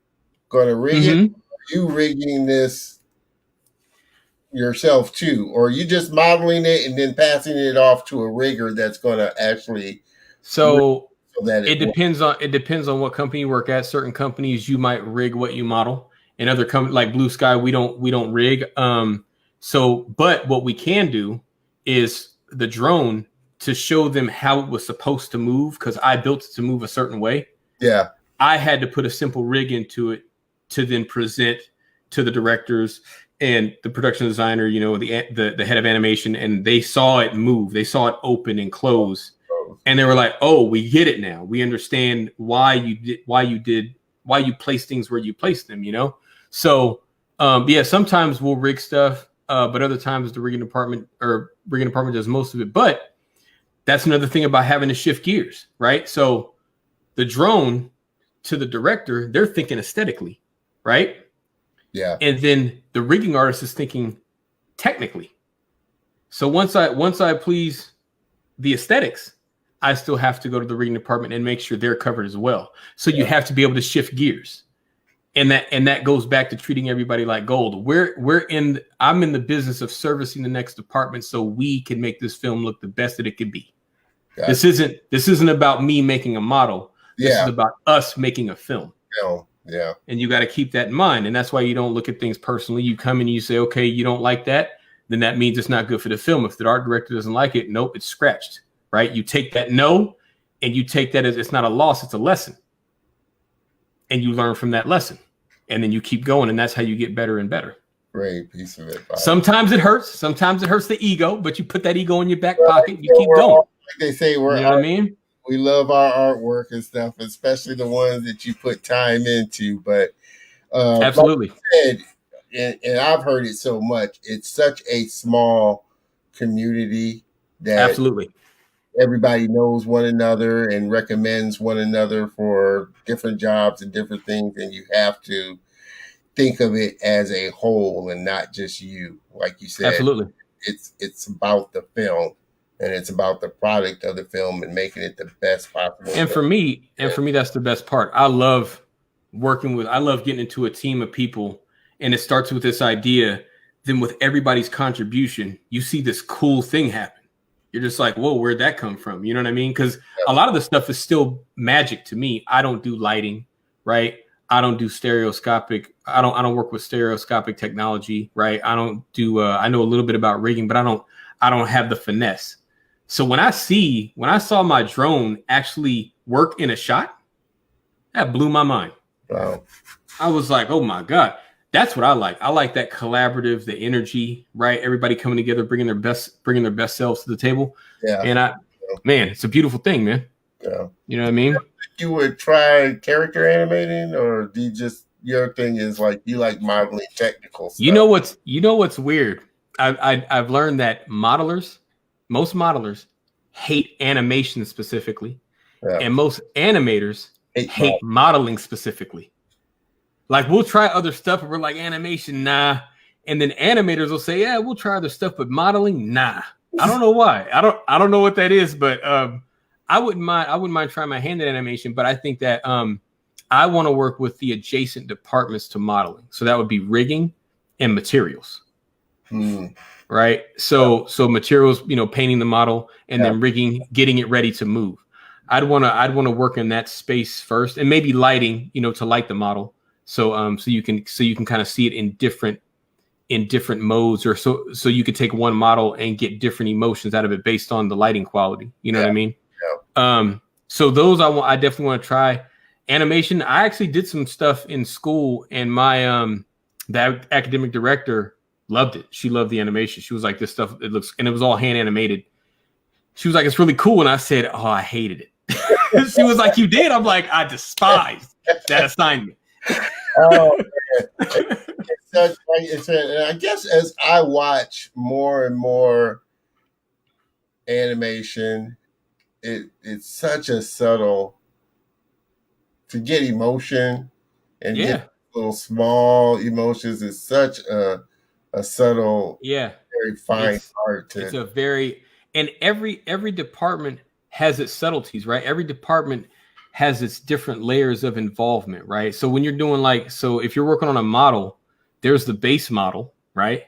going to rig it? Are you rigging this yourself too? Or are you just modeling it and then passing it off to a rigger that's going to actually... So that it depends on what company you work at. Certain companies you might rig what you model. In other companies like Blue Sky, we don't rig. But what we can do is the drone to show them how it was supposed to move, because I built it to move a certain way. Yeah. I had to put a simple rig into it to then present to the directors and the production designer, the head of animation, and they saw it move. They saw it open and close. And they were like, "Oh, we get it now. We understand why you place things where you place them." So sometimes we'll rig stuff, but other times the rigging department does most of it. But that's another thing about having to shift gears, right? So the drone to the director, they're thinking aesthetically, right? Yeah. And then the rigging artist is thinking technically. So once I please the aesthetics, I still have to go to the rigging department and make sure they're covered as well. So you have to be able to shift gears. And that goes back to treating everybody like gold. I'm in the business of servicing the next department so we can make this film look the best that it could be. Gotcha. This isn't about me making a model. This is about us making a film. Yeah. And you got to keep that in mind. And that's why you don't look at things personally. You come and you say, okay, you don't like that, then that means it's not good for the film. If the art director doesn't like it, nope, it's scratched. Right? You take that no, and you take that as it's not a loss, it's a lesson. And you learn from that lesson. And then you keep going, and that's how you get better and better. Great piece of advice. Sometimes it hurts. Sometimes it hurts the ego, but you put that ego in your back pocket, you keep going. Like they say, you know what I mean? We love our artwork and stuff, especially the ones that you put time into. But absolutely. Like you said, and I've heard it so much, it's such a small community that absolutely everybody knows one another and recommends one another for different jobs and different things. And you have to think of it as a whole and not just you. Like you said, absolutely. It's about the film, and it's about the product of the film and making it the best possible. And for me, that's the best part. I love getting into a team of people, and it starts with this idea. Then with everybody's contribution, you see this cool thing happen. You're just like, whoa, where'd that come from? You know what I mean? Because a lot of the stuff is still magic to me. I don't do lighting, right? I don't do stereoscopic. I don't work with stereoscopic technology, right? I don't do. I know a little bit about rigging, but I don't have the finesse. So when I saw my drone actually work in a shot, that blew my mind. Wow. I was like, oh my God. That's what I like. I like that collaborative, the energy, right? Everybody coming together, bringing their best selves to the table. Yeah. And man, it's a beautiful thing, man. Yeah. You know what I mean? You would try character animating, or do you just, your thing is like, you like modeling technical stuff? You know what's weird? I've learned that most modelers hate animation specifically. Yeah. And most animators hate modeling specifically. Like, we'll try other stuff, and we're like, animation, nah. And then animators will say, yeah, we'll try other stuff, but modeling, nah. I don't know why. I don't know what that is, but I wouldn't mind trying my hand at animation, but I think that I want to work with the adjacent departments to modeling. So that would be rigging and materials. Right? So materials, painting the model, and then rigging, getting it ready to move. I'd want to work in that space first, and maybe lighting, to light the model. So you can kind of see it in different modes, or so you could take one model and get different emotions out of it based on the lighting quality. You know what I mean? Yeah. So those I definitely want to try. Animation, I actually did some stuff in school, and my the academic director Loved it. She loved the animation. She was like, this stuff, it looks, and it was all hand animated. She was like, it's really cool. And I said, oh, I hated it. She was like, you did? I'm like, I despised that assignment. Oh, it's such, like it's and I guess as I watch more and more animation, it's such a subtle to get emotion and Yeah. get little small emotions is such a subtle, Yeah. very fine art to It's a very, and every department has its subtleties, right? Every department has its different layers of involvement, right? So when you're doing like, so if you're working on a model, there's the base model, right?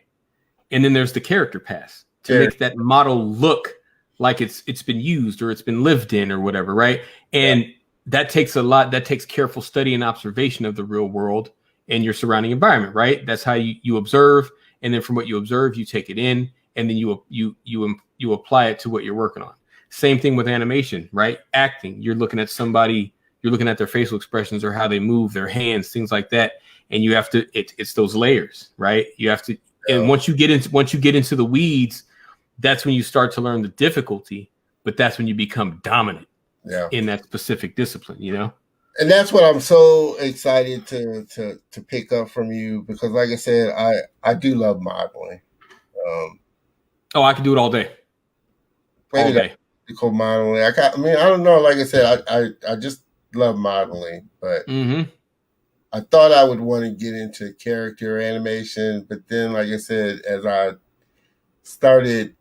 And then there's the character pass to make that model look like it's been used or it's been lived in or whatever, right? And that takes a lot, that takes careful study and observation of the real world and your surrounding environment, right? That's how you observe, and then from what you observe, you take it in, and then you apply it to what you're working on. Same thing with animation, right? Acting, you're looking at somebody, you're looking at their facial expressions or how they move, their hands, things like that, and you have to. It's those layers, right? You have to, and once you get into the weeds, that's when you start to learn the difficulty. But that's when you become dominant in that specific discipline, you know. And that's what I'm so excited to pick up from you, because, like I said, I do love modeling. I can do it all day. All day. Modeling. I don't know. Like I said, I just love modeling, but I thought I would want to get into character animation, but then, like I said, as I started,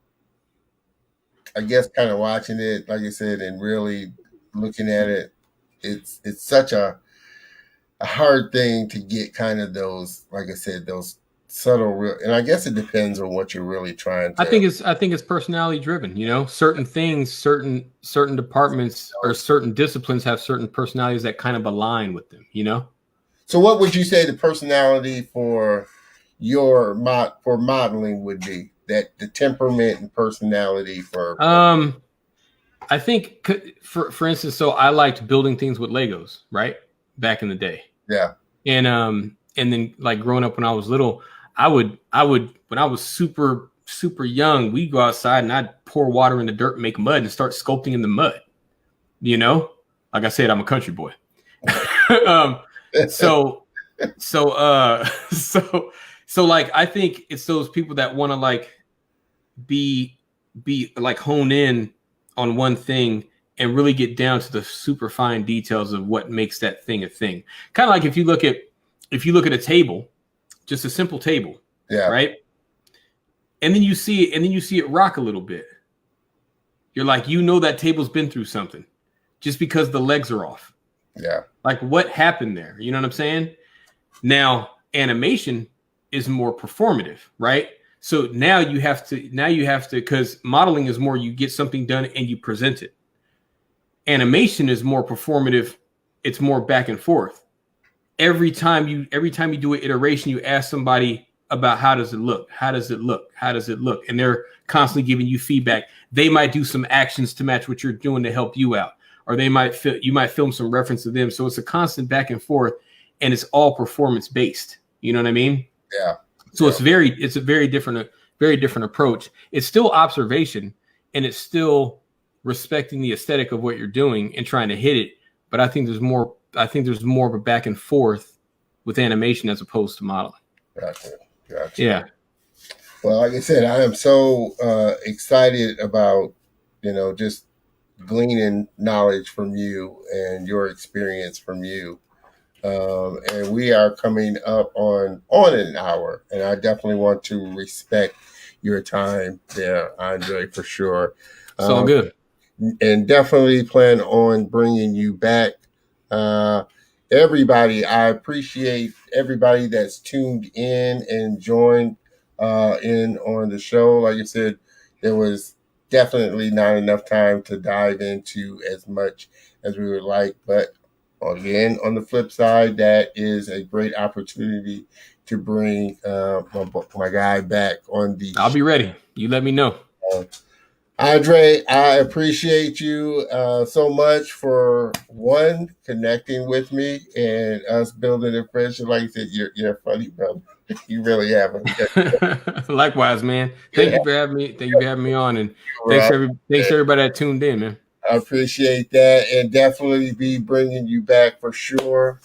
I guess, kind of watching it, like I said, and really looking at it, it's such a hard thing to get kind of those, like I said, those subtle, and I guess it depends on what you're really trying to. I think it's personality driven, you know. Certain things, certain departments or certain disciplines have certain personalities that kind of align with them, you know. So what would you say the personality for your modeling would be? That the temperament and personality for I think for instance, so I liked building things with Legos, right? Back in the day. Yeah. And then like growing up when I was little, I would when I was super young, we'd go outside and I'd pour water in the dirt and make mud and start sculpting in the mud. You know? Like I said, I'm a country boy. So like I think it's those people that want to like be like hone in on one thing and really get down to the super fine details of what makes that thing a thing. Kind of like if you look at a table, just a simple table, right? And then you see it rock a little bit. You're like, that table's been through something just because the legs are off. Yeah. Like what happened there? You know what I'm saying? Now, animation is more performative, right? So now you have to, because modeling is more, you get something done and you present it. Animation is more performative. It's more back and forth. Every time you do an iteration, you ask somebody about how does it look? How does it look? How does it look? And they're constantly giving you feedback. They might do some actions to match what you're doing to help you out. Or you might film some reference to them. So it's a constant back and forth, and it's all performance based. You know what I mean? Yeah. So it's a very different approach. It's still observation, and it's still respecting the aesthetic of what you're doing and trying to hit it. But I think there's more of a back and forth with animation as opposed to modeling. Gotcha. Yeah. Well, like I said, I am so excited about, just gleaning knowledge from you and your experience from you. And we are coming up on an hour, and I definitely want to respect your time there, Andre, for sure. It's all good. And definitely plan on bringing you back. Everybody, I appreciate everybody that's tuned in and joined in on the show. Like I said, there was definitely not enough time to dive into as much as we would like. But again, on the flip side, that is a great opportunity to bring my guy back on the I'll be ready. You let me know. Andre, I appreciate you so much for connecting with me and us building a friendship. Like I said, you're a funny brother. You really haven't. Likewise, man. Good Thank you for having me. Thank you for having me on, and Rob. thanks to everybody that tuned in, man. I appreciate that, and definitely be bringing you back for sure.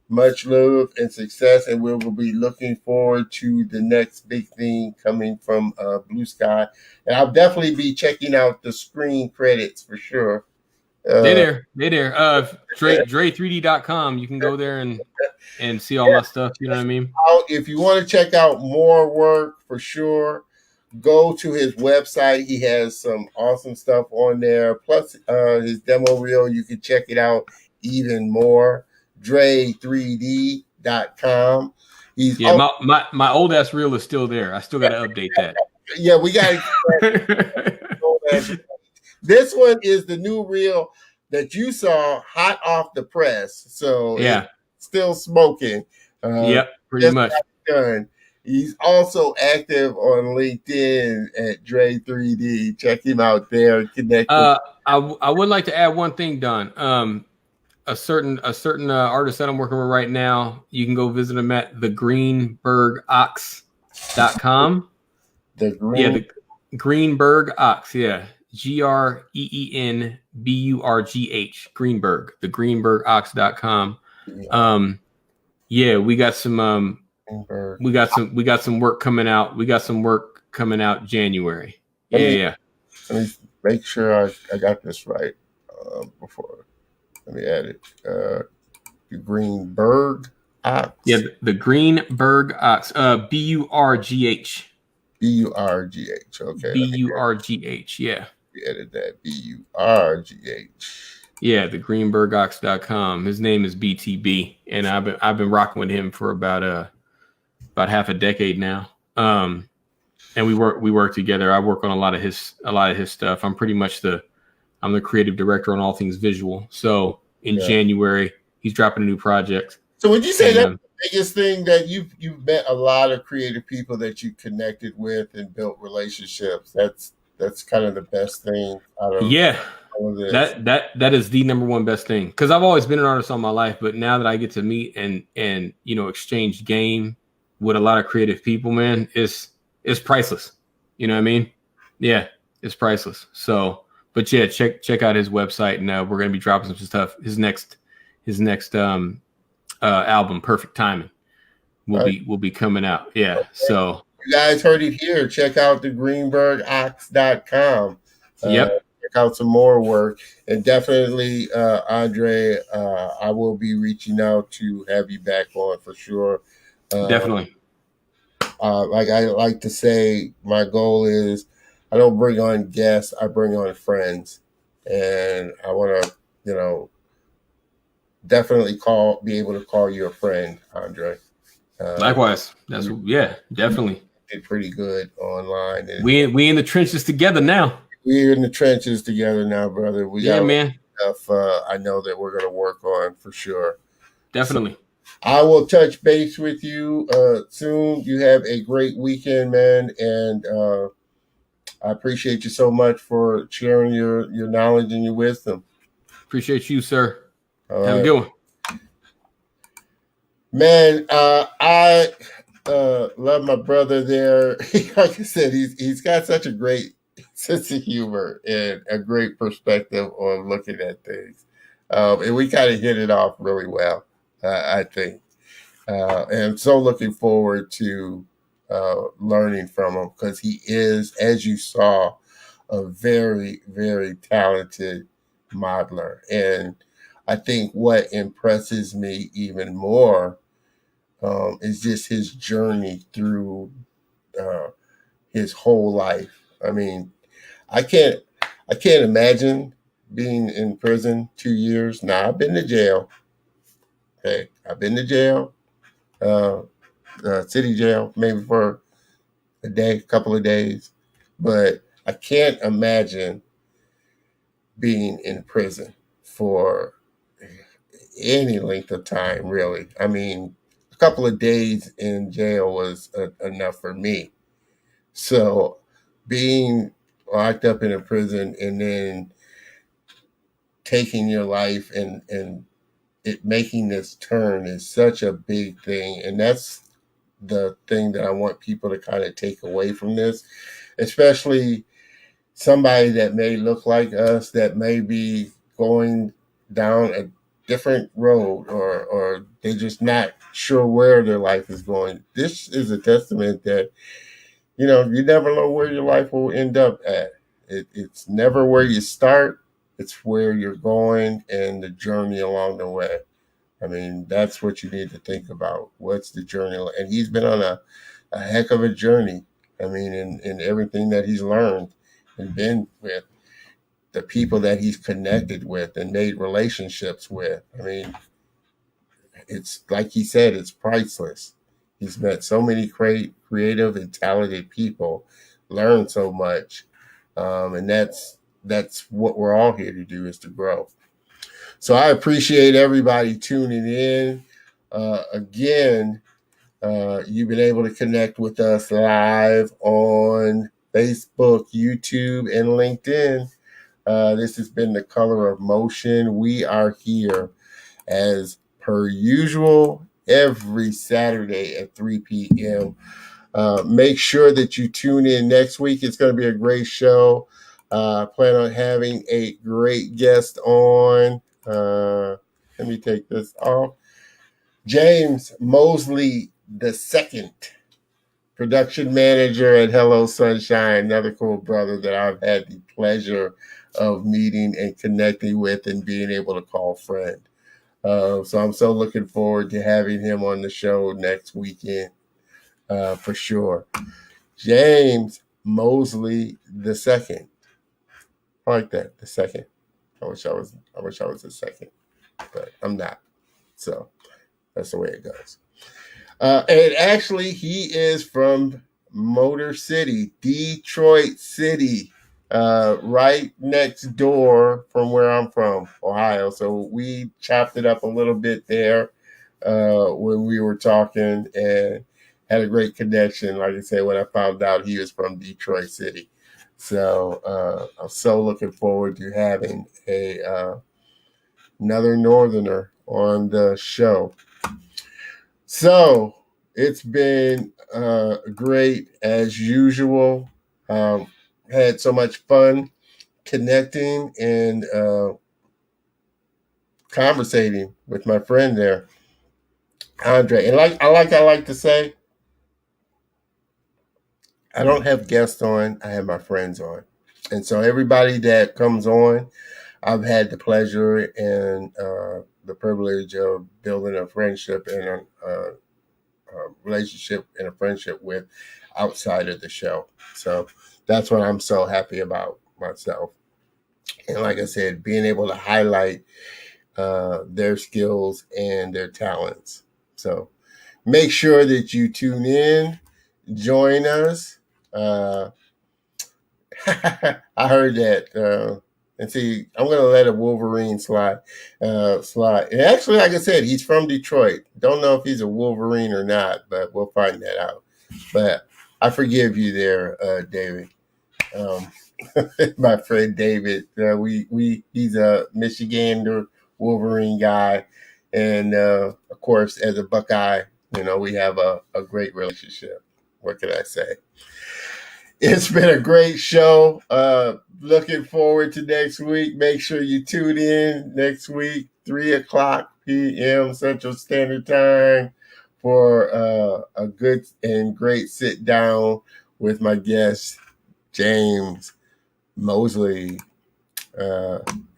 Much love and success, and we will be looking forward to the next big thing coming from Blue Sky. And I'll definitely be checking out the screen credits for sure. They there. Dre3d.com. You can go there and see all my stuff. You know what I mean? If you want to check out more work for sure, go to his website. He has some awesome stuff on there. Plus his demo reel, you can check it out even more. Dre3d.com. He's my old ass reel is still there. I still got to update that. Yeah, we got this one is the new reel that you saw hot off the press. So yeah, it's still smoking. Yep, pretty much. Done. He's also active on LinkedIn at Dre3D. Check him out there. Connect. I would like to add one thing, Don. A certain artist that I'm working with right now, you can go visit him at thegreenbergox.com. The Greenberg Ox, yeah. GREENBURGH, Greenberg, thegreenbergox.com. Yeah, we got some we got some work coming out. We got some work coming out January. Yeah. Let me make sure I got this right before. Let me add it. The Greenberg Ox. Yeah, the Greenberg Ox. BURGH. BURGH. Okay. BURGH. Yeah. We added that. BURGH. Yeah, the greenbergox.com. His name is BTB, and I've been rocking with him for about half a decade now. And we work together. I work on a lot of his stuff. I'm pretty much I'm the creative director on all things visual. So in January, he's dropping a new project. So would you say that's the biggest thing that you've met a lot of creative people that you connected with and built relationships? That's kind of the best thing out of all of this. That is the number one best thing, because I've always been an artist all my life, but now that I get to meet and exchange game with a lot of creative people, man, it's priceless. You know what I mean? Yeah, it's priceless. So, but yeah, check out his website, and we're gonna be dropping some stuff. His next album, Perfect Timing, will be coming out. Yeah. Okay. So you guys heard it here. Check out the greenbergox.com. Yep. Check out some more work, and definitely Andre, I will be reaching out to have you back on for sure. Definitely. Like I like to say, my goal is I don't bring on guests, I bring on friends. And I want to, definitely be able to call you a friend, Andre. Likewise. Definitely. Did pretty good online. And we in the trenches together now. We're in the trenches together now, brother. We got man. Stuff I know that we're going to work on for sure. Definitely. So I will touch base with you soon. You have a great weekend, man, and I appreciate you so much for sharing your knowledge and your wisdom. Appreciate you, sir. Have a good one. Man, I love my brother there. Like I said, he's got such a great sense of humor and a great perspective on looking at things. And we kind of hit it off really well, I think. And I'm so looking forward to learning from him, because he is, as you saw, a very, very talented modeler. And I think what impresses me even more is just his journey through his whole life. I mean, I can't imagine being in prison 2 years. Now, I've been to jail. Okay, I've been to jail. City jail, maybe for a couple of days, but I can't imagine being in prison for any length of time, really. I mean, a couple of days in jail was enough for me. So being locked up in a prison and then taking your life and it making this turn is such a big thing. And that's the thing that I want people to kind of take away from this, especially somebody that may look like us, that may be going down a different road, or they're just not sure where their life is going. This is a testament that, you know, you never know where your life will end up at. It's never where you start, it's where you're going and the journey along the way. I mean, that's what you need to think about. What's the journey? And he's been on a heck of a journey. I mean, in everything that he's learned and been with, the people that he's connected with and made relationships with. I mean, it's like he said, it's priceless. He's met so many creative and talented people, learned so much, and that's what we're all here to do, is to grow. So I appreciate everybody tuning in. Again, you've been able to connect with us live on Facebook, YouTube, and LinkedIn. This has been The Color of Motion. We are here as per usual every Saturday at 3 p.m. Make sure that you tune in next week. It's going to be a great show. Plan on having a great guest on. Let me take this off. James Mosley II, production manager at Hello Sunshine, another cool brother that I've had the pleasure of meeting and connecting with and being able to call friend. So I'm so looking forward to having him on the show next weekend, for sure. James Mosley II. I like that, the second. I wish I was the second, but I'm not. So that's the way it goes. And actually, he is from Motor City, Detroit City, right next door from where I'm from, Ohio. So we chopped it up a little bit there when we were talking, and had a great connection. Like I said, when I found out he was from Detroit City. So I'm so looking forward to having another Northerner on the show. So it's been great as usual. Had so much fun connecting and conversating with my friend there, Andre. And like I like to say, I don't have guests on, I have my friends on. And so everybody that comes on, I've had the pleasure and the privilege of building a friendship and a relationship and a friendship with outside of the show. So that's what I'm so happy about myself. And like I said, being able to highlight their skills and their talents. So make sure that you tune in, join us. I heard that. And see, I'm going to let a Wolverine slide. And actually, like I said, he's from Detroit. Don't know if he's a Wolverine or not, but we'll find that out. But I forgive you there, David. My friend David. He's a Michigander Wolverine guy, and of course, as a Buckeye, we have a great relationship. What can I say? It's been a great show. Looking forward to next week. Make sure you tune in next week, 3:00 p.m. Central Standard Time, for a good and great sit down with my guest, James Mosley.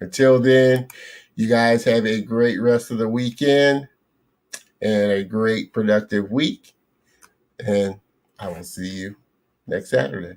Until then, you guys have a great rest of the weekend and a great productive week. And I will see you next Saturday.